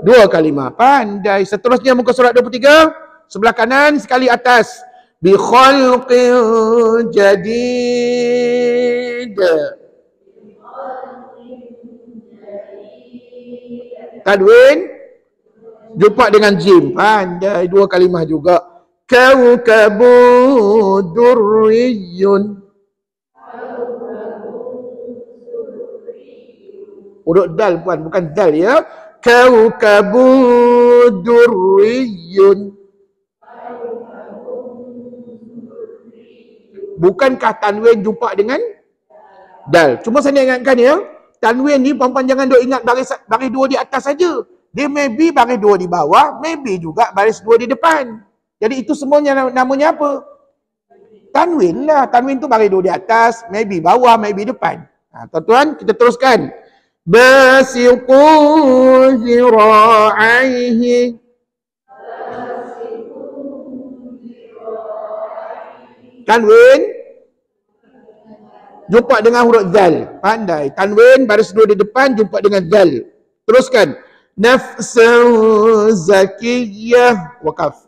A: 2 kalimah. Pandai. Seterusnya muka surat 23. Sebelah kanan sekali atas. Bi khalqin jadid. Tanwin jumpa dengan jim. Pandai, dua kalimah juga. Kaukabun durriyun. Huruf dal puan, bukan dal ya. Kaukabun durriyun. Bukankah tanwin jumpa dengan dal? Cuma saya ingatkan ya, tanwin ni puan-puan jangan duk ingat baris dua di atas saja. Dia maybe baris dua di bawah, maybe juga baris dua di depan. Jadi itu semuanya namanya apa? Tanwin lah. Tanwin tu baris dua di atas, maybe bawah, maybe depan. Tuan-tuan, kita teruskan. Basiqu zira'aihi. Tanwin jumpa dengan huruf zal. Pandai. Tanwin baris dua di depan jumpa dengan zal. Teruskan. Nafsan zakiyah. Wakaf.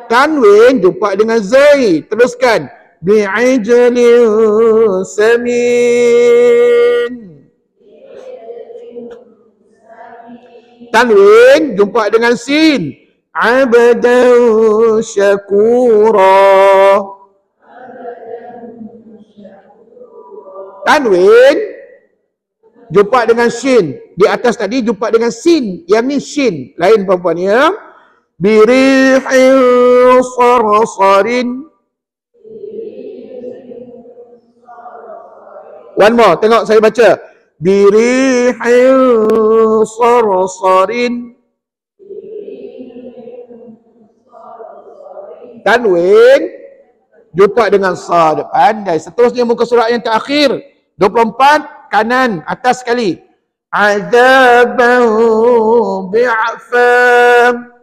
A: Tanwin jumpa dengan zai. Teruskan. Bi'ijlin samin. Tanwin jumpa dengan sin. Abdan syakura. Tanwin jumpa dengan shin. Di atas tadi jumpa dengan sin. Yang ni shin. Lain perempuan ya. Birihin sarsarin. One more. Tengok saya baca. Birihin sarsarin. Tanwin jumpa dengan sad. Pandai. Seterusnya muka surat yang terakhir 24 kanan atas sekali. Azaban bi'afam.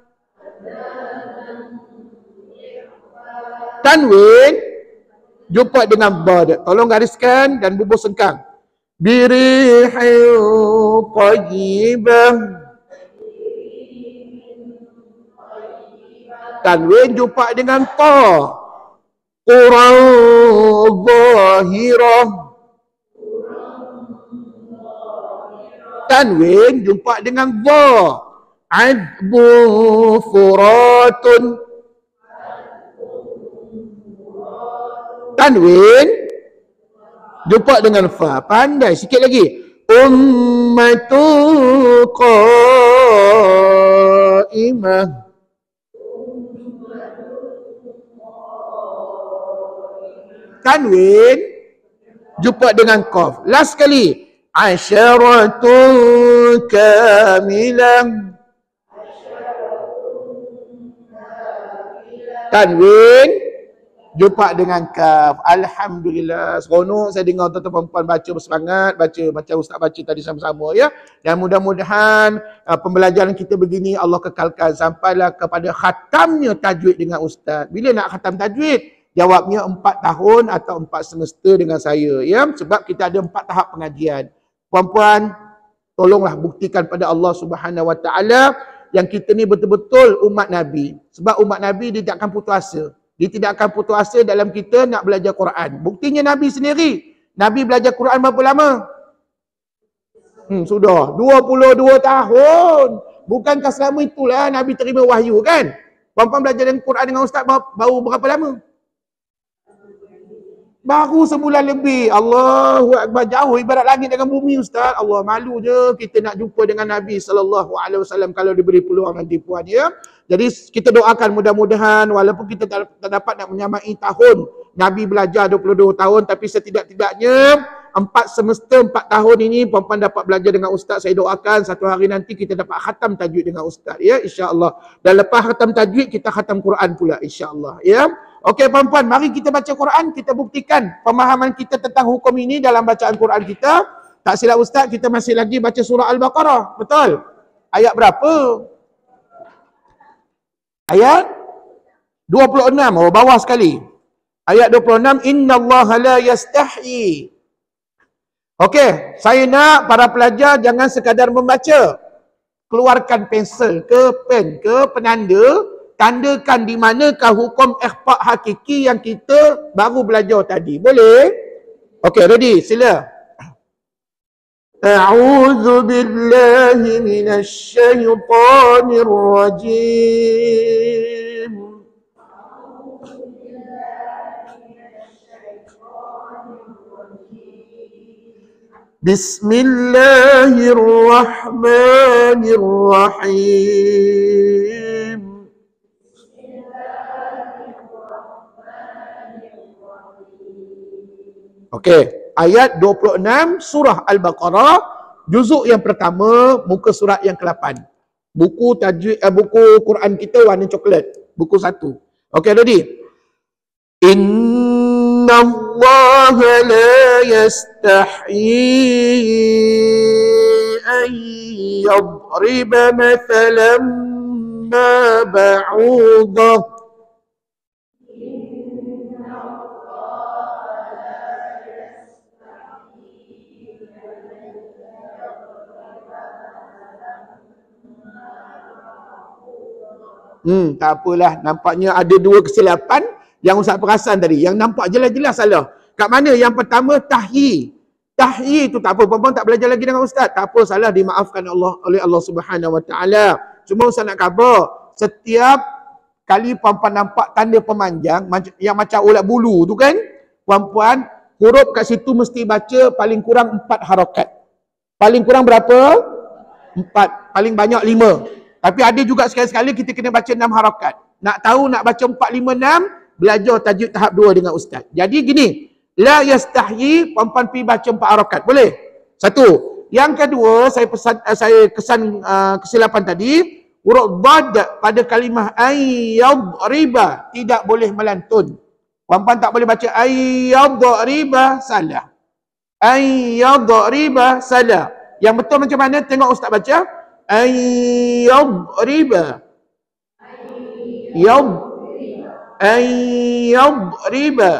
A: Tanwin jumpa dengan bad. Tolong gariskan dan bubuh sengkang. Birihin tayyibah. Tanwin jumpa dengan ta. Quran zahirah. Tanwin jumpa dengan dha. Adbu furatun. Tanwin jumpa dengan fa. Pandai sikit lagi. Ummatu qaimah. Tanwin jumpa dengan qaf. Last sekali. Asyaratun kamilah. Tanwin jumpa dengan kaf. Alhamdulillah. Seronok saya dengar tuan-tuan perempuan baca bersemangat, baca macam ustaz baca tadi sama-sama ya. Dan mudah-mudahan pembelajaran kita begini Allah kekalkan sampailah kepada khatamnya tajwid dengan ustaz. Bila nak khatam tajwid? Jawabnya 4 tahun atau 4 semester dengan saya ya. Sebab kita ada 4 tahap pengajian. Puan-puan, tolonglah buktikan pada Allah Subhanahu Wa Taala yang kita ni betul-betul umat Nabi. Sebab umat Nabi dia tak akan putus asa. Dia tidak akan putus asa dalam kita nak belajar Quran. Buktinya Nabi sendiri. Nabi belajar Quran berapa lama? Sudah 22 tahun. Bukankah selama itulah Nabi terima wahyu kan? Puan-puan belajar dengan Quran dengan ustaz baru berapa lama? Baru sebulan lebih. Allahu Akbar, jauh ibarat langit dengan bumi ustaz. Allah, malu je kita nak jumpa dengan Nabi SAW kalau diberi peluang nanti puan ya. Jadi kita doakan mudah-mudahan walaupun kita tak dapat nak menyamai tahun Nabi belajar 22 tahun, tapi setidak-tidaknya 4 semester 4 tahun ini puan-puan dapat belajar dengan ustaz. Saya doakan satu hari nanti kita dapat khatam tajwid dengan ustaz ya, insya-Allah. Dan lepas khatam tajwid kita khatam Quran pula insya-Allah ya. Okey puan-puan, mari kita baca Quran, kita buktikan pemahaman kita tentang hukum ini dalam bacaan Quran kita. Tak silap ustaz, kita masih lagi baca surah Al-Baqarah. Betul? Ayat berapa? Ayat 26. Oh, bawah sekali. Ayat 26, innallaha la yastahi. Okey, saya nak para pelajar jangan sekadar membaca. Keluarkan pensel ke pen ke penanda, tandakan di manakah hukum ikhfa' hakiki yang kita baru belajar tadi. Boleh? Okey, ready? Sila. A'udzu billahi minasy syaithanir rajim. Bismillahirrahmanirrahim. Okey, ayat 26 surah Al-Baqarah, juzuk yang pertama, muka surat yang ke-8. Buku buku Quran kita warna coklat, buku 1. Okey, ready? Inna Allah la yastahyi an yadriba mathalan ma ba'udah. Tak apalah, nampaknya ada dua kesilapan yang Ustaz perasan tadi. Yang nampak jelas-jelas salah. Kat mana? Yang pertama, tahyi. Tahyi itu tak apa, puan-puan tak belajar lagi dengan Ustaz. Tak apa, salah dimaafkan oleh Allah Subhanahu Wa Taala. Cuma Ustaz nak khabar, setiap kali puan-puan nampak tanda pemanjang yang macam ulat bulu tu kan, puan-puan huruf kat situ mesti baca paling kurang 4 harakat. Paling kurang berapa? 4. Paling banyak 5. Tapi ada juga sekali-sekali kita kena baca 6 harakat. Nak tahu nak baca 4, 5, 6, belajar tajwid tahap 2 dengan Ustaz. Jadi gini, la yastahyi, puan-puan pergi baca 4 harakat. Boleh? 1. Yang kedua, saya kesan kesilapan tadi, huruf dhad pada kalimah ayyadriba tidak boleh melantun. Puan-puan tak boleh baca ayyadriba, salah. Ayyadriba, salah. Yang betul macam mana? Tengok Ustaz baca. Ayyadriba. Ayyadriba.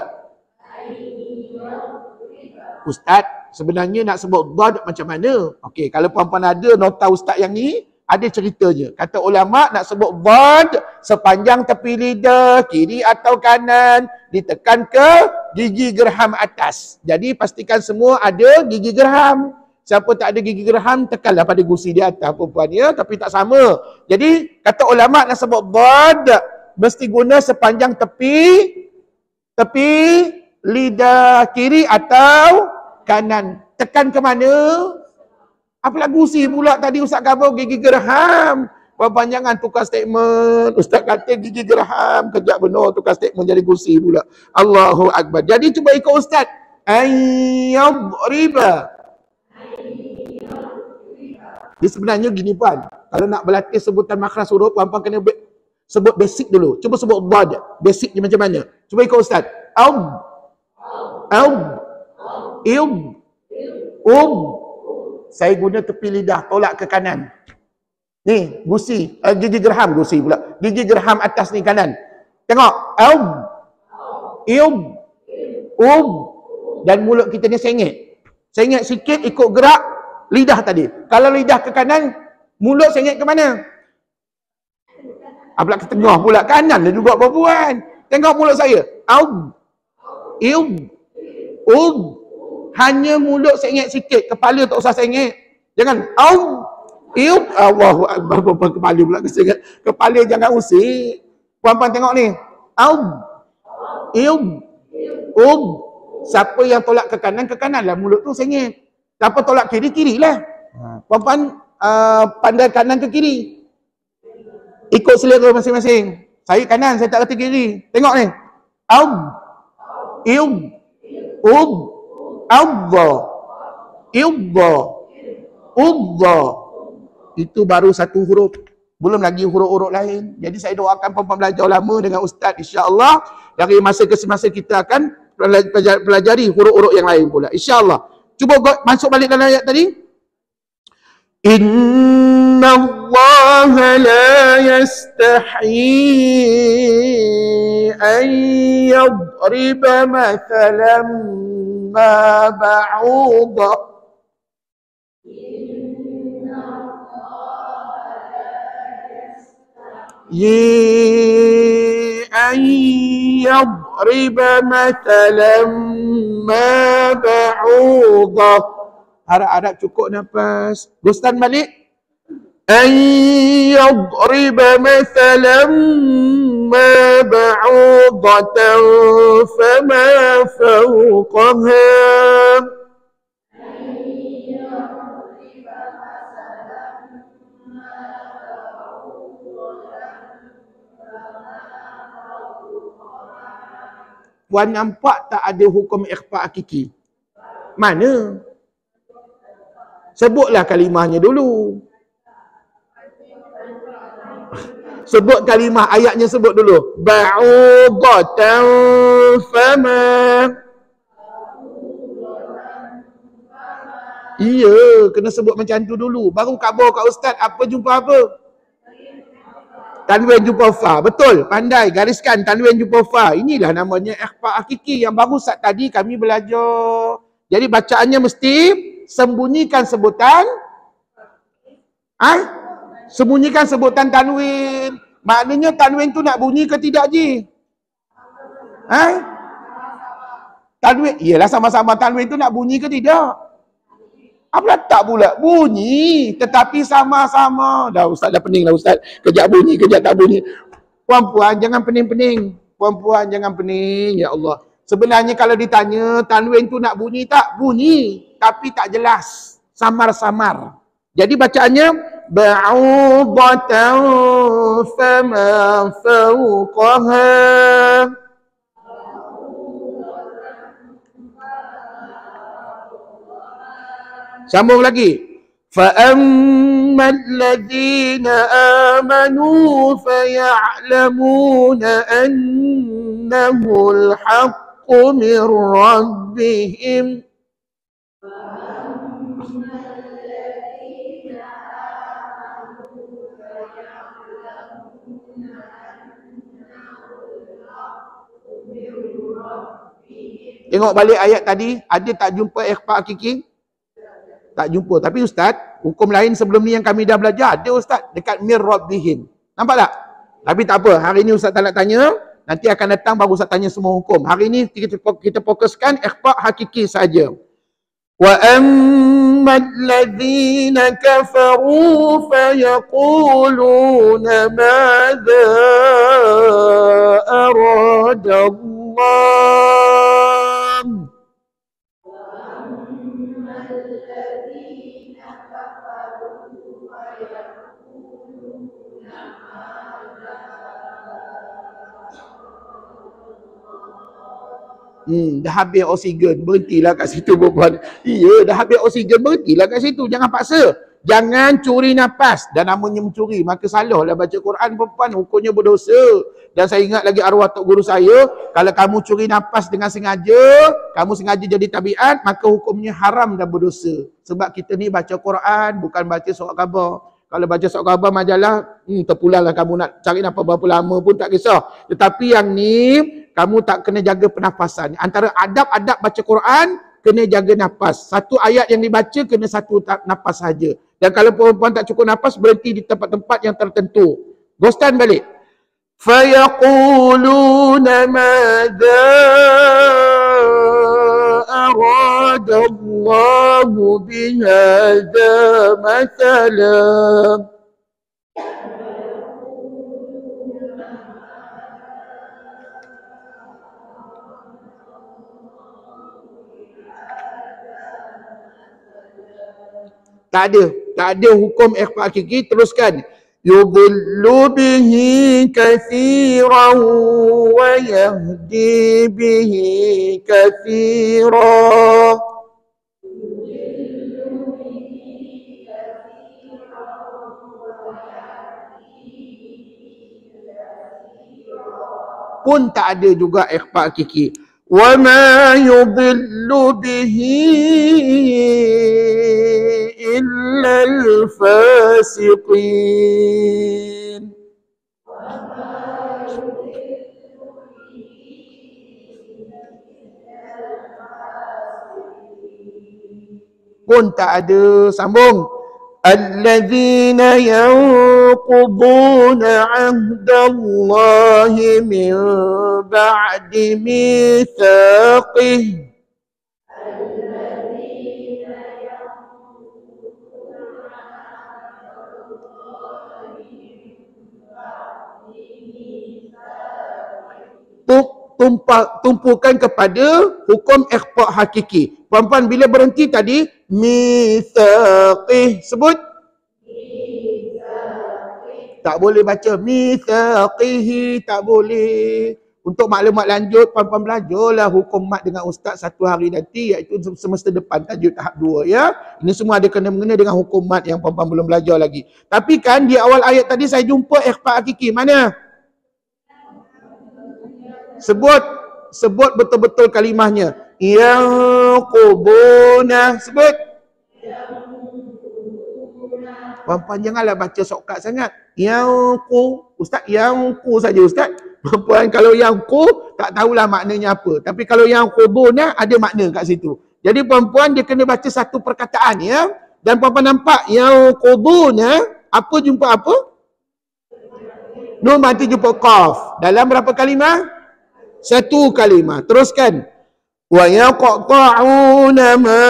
A: Ustaz, sebenarnya nak sebut dhad macam mana? Okey, kalau puan-puan ada nota Ustaz yang ni, ada ceritanya. Kata ulama nak sebut dhad sepanjang tepi lidah, kiri atau kanan, ditekan ke gigi gerham atas. Jadi pastikan semua ada gigi gerham. Siapa tak ada gigi gerham, tekanlah pada gusi di atas perempuan ya, tapi tak sama. Jadi, kata ulama nak sebut dhad, mesti guna sepanjang tepi lidah kiri atau kanan. Tekan ke mana? Apalah gusi pula tadi Ustaz kata gigi gerham. Puan-puan jangan tukar statement. Ustaz kata gigi gerham, kejap benar tukar statement jadi gusi pula. Allahu Akbar. Jadi cuba ikut Ustaz. Ayyadriba. Dia sebenarnya gini puan, kalau nak berlatih sebutan makhraj huruf, puan-puan kena sebut basic dulu. Cuba sebut dhad, basic ni macam mana? Cuba ikut Ustaz. Saya guna tepi lidah, tolak ke kanan. Ni, gusi, gigi gerham, gusi pula. Gigi gerham atas ni kanan. Tengok. Dan mulut kita ni sengit. Sengit sikit ikut gerak lidah tadi. Kalau lidah ke kanan, mulut sengit ke mana? Pula ke tengah pula, kanan dia juga perempuan. Tengok mulut saya. Hanya mulut sengit sikit, kepala tak usah sengit. Jangan Allahu Akbar, perempuan kepala pula kesengit. Kepala jangan usik. Puan-puan tengok ni. Siapa yang tolak ke kanan lah mulut tu sengit. Siapa tolak kiri, kirilah. Puan-puan pandai kanan ke kiri. Ikut selera masing-masing. Saya kanan, saya tak kata kiri. Tengok ni. Itu baru satu huruf. Belum lagi huruf-huruf lain. Jadi saya doakan puan-puan belajar lama dengan Ustaz. InsyaAllah dari masa ke semasa kita akan pelajari huruf-huruf yang lain pula. InsyaAllah. Cuba masuk balik dalam ayat tadi. Inna Allah la yastahyi an yadriba mathalan ma ba'udah. أن يضرب مثلا ما بعوضة. Harap-harap cukup nafas. Gustan balik. أن يضرب مثلا ما بعوضة فما فوقها. Puan nampak tak ada hukum ikhfa' hakiki? Mana? Sebutlah kalimahnya dulu. Sebut kalimah, ayatnya sebut dulu. Ba'udatan fama. Iya, kena sebut macam tu dulu. Baru khabar kat ustaz, apa jumpa apa? Tanwin jumpa fa. Betul, pandai, gariskan tanwin jumpa fa. Inilah namanya ikhfa' hakiki yang baru saat tadi kami belajar. Jadi bacaannya mesti sembunyikan sebutan sembunyikan sebutan tanwin. Maknanya tanwin tu nak bunyi ke tidak, Ji? Tanwin, iyalah sama-sama tanwin tu nak bunyi ke tidak? Apa tak pula? Bunyi, tetapi sama-sama. Dah ustaz dah pening lah ustaz. Kejap bunyi, kejap tak bunyi. Puan-puan jangan pening-pening. Puan-puan jangan pening, ya Allah. Sebenarnya kalau ditanya tanwin tu nak bunyi tak? Bunyi, tapi tak jelas. Samar-samar. Jadi bacaannya ba'udatan fama fawqaha. Sambung lagi. فَأَمَّا الَّذِينَ آمَنُوا فَيَعْلَمُونَ أَنَّهُ الْحَقُّ مِنْ رَبِّهِمْ. Tengok balik ayat tadi, ada tak jumpa ikhfa' hakiki? Tak jumpa. Tapi ustaz, hukum lain sebelum ni yang kami dah belajar, ada ustaz dekat mir rabbihim. Nampak tak? Tapi tak apa, hari ni ustaz tak nak tanya, nanti akan datang baru ustaz tanya semua hukum. Hari ni kita fokuskan ikhfa' hakiki saja. Wa ammal ladzina kafaru fayaquluna madza arada Allah. Dah habis oksigen, berhentilah kat situ perempuan. Iya, dah habis oksigen, berhentilah kat situ. Jangan paksa. Jangan curi nafas. Dan namanya mencuri, maka salahlah baca Quran perempuan, hukumnya berdosa. Dan saya ingat lagi arwah tok guru saya, kalau kamu curi nafas dengan sengaja, kamu sengaja jadi tabiat, maka hukumnya haram dan berdosa. Sebab kita ni baca Quran, bukan baca surat khabar. Kalau baca surat khabar majalah, terpulanglah kamu nak cari nafas berapa lama pun tak kisah. Tetapi yang ni, kamu tak kena jaga pernafasan. Antara adab-adab baca Quran, kena jaga nafas. Satu ayat yang dibaca, kena satu nafas saja. Dan kalau perempuan tak cukup nafas, berhenti di tempat-tempat yang tertentu. Ghostan balik. فَيَقُولُونَ مَاذَا أَرَادَ اللَّهُ بِهَذَا مَثَلًا. Tak ada hukum ikhfa' hakiki. Teruskan. Yudhillu bihi kathiran wa yahdi bihi kathiran. Pun tak ada juga ikhfa' hakiki. Wa ma yudhillu bihi illa al-fasiqin. Pun tak ada. Sambung. الذين ينقضون عهد الله من بعد ميثاقه tumpukan kepada hukum ikhfa' hakiki. Puan-puan bila berhenti tadi mitsaqih, sebut tak boleh baca mitsaqihi, tak boleh. Untuk maklumat lanjut, puan-puan belajarlah hukum mat dengan ustaz satu hari nanti, iaitu semester depan tajuk tahap 2 ya. Ini semua ada kena-mengena dengan hukum mat yang puan-puan belum belajar lagi. Tapi kan di awal ayat tadi saya jumpa ikhfa' hakiki. Mana? Sebut betul-betul kalimahnya. Yanqubuna. Sebut. Puan-puan janganlah baca shortcut sangat. Yanqu. Ustaz, yanqu saja ustaz. Puan-puan kalau yanqu tak tahulah maknanya apa. Tapi kalau yanqubuna ada makna kat situ. Jadi puan-puan dia kena baca satu perkataan ya. Dan puan-puan nampak yanqubuna apa jumpa apa? Nun mati jumpa qaf. Dalam berapa kalimah? Satu kalimah. Teruskan. Wa yaqta'una ma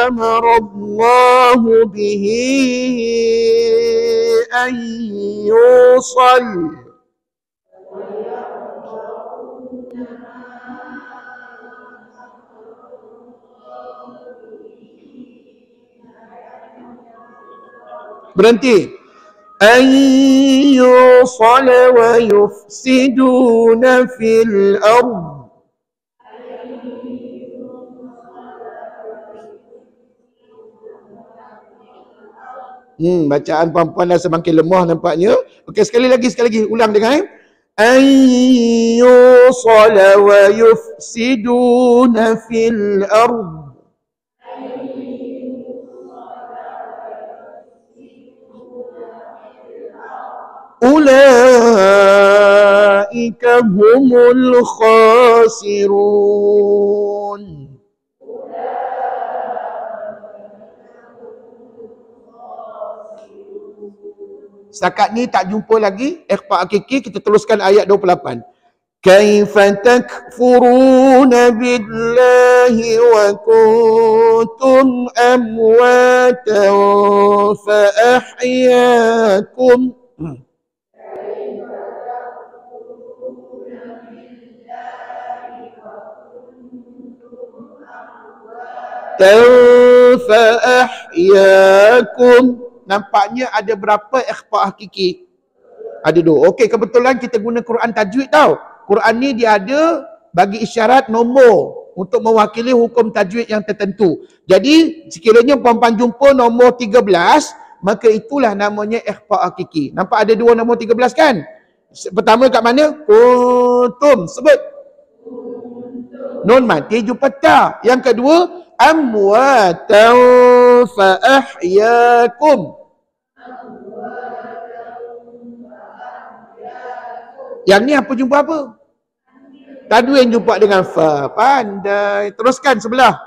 A: amara Allah bihi an yusal. Berhenti. أن يوصل ويفسدون في الأرض. Bacaan puan-puan dah semakin lemah nampaknya. Okey, sekali lagi, ulang dengan أن يوصل ويفسدون في الأرض. أولئك هم الخاسرون. Setakat ni tak jumpa lagi ikhfa' hakiki. Kita teruskan ayat 28. Kaifa takfuruna billahi wa kuntum amwatan fa ahyakum. Fa ahyakum. Nampaknya ada berapa ikhfa' hakiki? Ada 2. Okey, kebetulan kita guna Quran tajwid tau. Quran ni dia ada bagi isyarat nombor untuk mewakili hukum tajwid yang tertentu. Jadi sekiranya puan-puan jumpa nombor 13, maka itulah namanya ikhfa' hakiki. Nampak ada 2 nombor 13 kan? Pertama kat mana? Kuntum. Sebut. Nun mati jumpa ta. Yang kedua, amwatan fa ahyakum. Yang ni apa jumpa apa? Tadwin jumpa dengan fa. Pandai. Teruskan sebelah.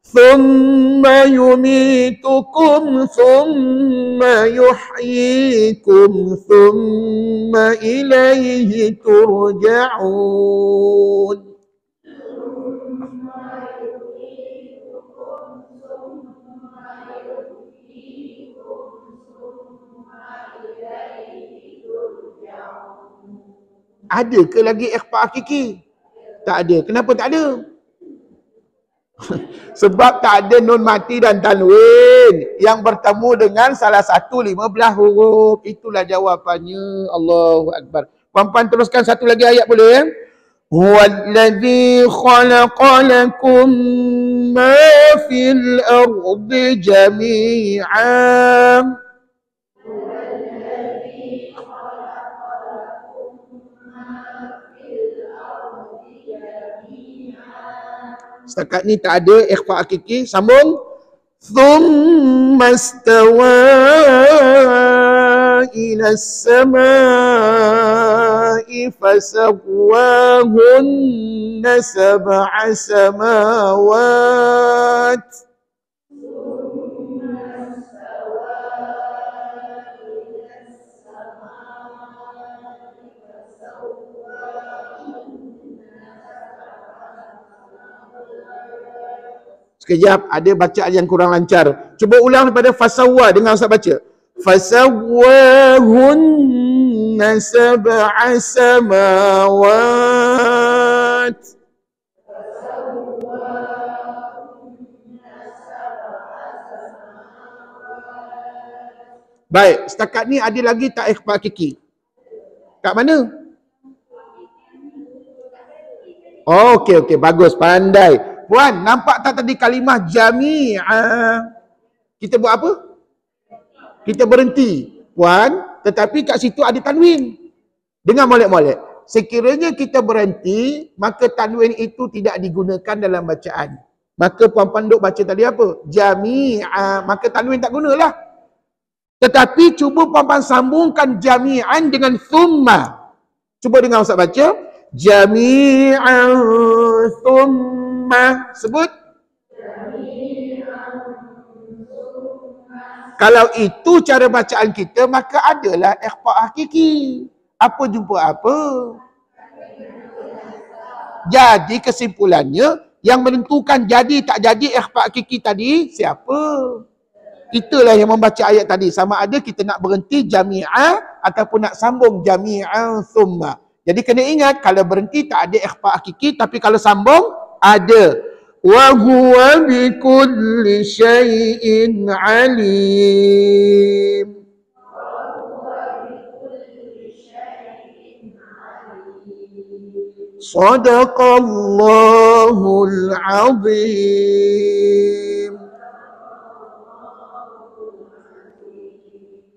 A: Thumma yumitukum thumma yuhyikum thumma ilaihi turja'un. Ada ke lagi ikhfa' hakiki? Tak ada. Kenapa tak ada? Sebab tak ada nun mati dan tanwin yang bertemu dengan salah satu 15 huruf. Itulah jawapannya. Allahu Akbar. Puan-puan teruskan satu lagi ayat boleh ya? Huwallazi khalaqa lakum ma fil ardi jami'an. Setakat ni tak ada ikhfa' hakiki. Sambung. Thumma istawa ila as-samaa'i fasawwahunna sab'a samawat. Sekejap, ada bacaan yang kurang lancar. Cuba ulang daripada fasawwa, dengar Ustaz baca. Fasawwahunna sab'a samawat. Baik, setakat ni ada lagi tak ikhfa hakiki? Kat mana? Oh, okey, bagus, pandai. Puan, nampak tak tadi kalimah jami'ah? Kita buat apa? Kita berhenti. Puan, tetapi kat situ ada tanwin. Dengar molek-molek. Sekiranya kita berhenti, maka tanwin itu tidak digunakan dalam bacaan. Maka puan-puan duk baca tadi apa? Jami'ah. Maka tanwin tak gunalah. Tetapi cuba puan-puan sambungkan jami'an dengan thumma. Cuba dengar Ustaz baca. Jami'an thumma. Sebut. Kalau itu cara bacaan kita, maka adalah ikhfa hakiki. Apa jumpa apa? Jadi kesimpulannya, yang menentukan jadi tak jadi ikhfa hakiki tadi, siapa? Itulah yang membaca ayat tadi. Sama ada kita nak berhenti jami'ah ataupun nak sambung jami'an thumma. Jadi kena ingat, kalau berhenti tak ada ikhfa hakiki, tapi kalau sambung, ada. Wa huwa bi kulli syai'in alim. Sadaqallahul azim.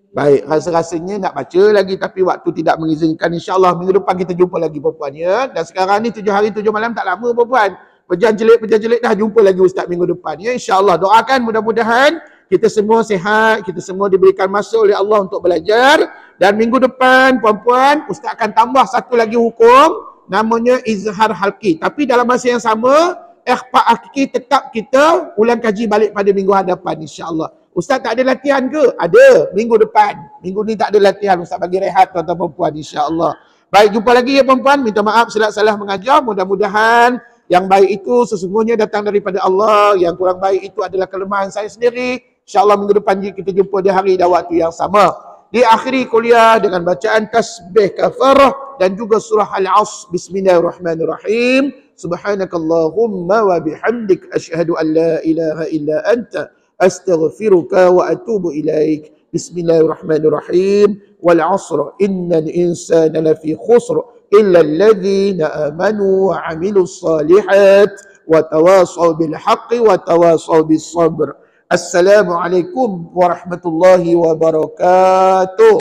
A: Baik, rasa-rasanya nak baca lagi tapi waktu tidak mengizinkan. InsyaAllah minggu depan kita jumpa lagi puan-puan ya. Dan sekarang ni 7 hari 7 malam tak lama puan-puan. Pejam jelit dah jumpa lagi Ustaz minggu depan ya. InsyaAllah doakan mudah-mudahan kita semua sihat, kita semua diberikan masa oleh Allah untuk belajar. Dan minggu depan puan-puan, Ustaz akan tambah satu lagi hukum, namanya izhar halqi. Tapi dalam masa yang sama, ikhfa hakiki tetap kita ulang kaji balik pada minggu hadapan insya-Allah. Ustaz tak ada latihan ke? Ada, minggu depan. Minggu ni tak ada latihan, Ustaz bagi rehat tuan-tuan puan insya-Allah. Baik, jumpa lagi ya puan-puan. Minta maaf salah-salah mengajar. Mudah-mudahan yang baik itu sesungguhnya datang daripada Allah, yang kurang baik itu adalah kelemahan saya sendiri. InsyaAllah minggu depan kita jumpa di hari dan waktu yang sama. Diakhiri kuliah dengan bacaan tasbih kafarah dan juga surah Al-Asr. Bismillahirrahmanirrahim. Subhanakallahumma wa bihamdik asyhadu an la ilaha illa anta astaghfiruka wa atubu ilaik. Bismillahirrahmanirrahim. Wal 'asr innal insana lafi khusr illa alladhina amanu wa 'amilus salihat wa tawasaw bil haqqi wa tawasaw bis sabr. Assalamualaikum warahmatullahi wabarakatuh.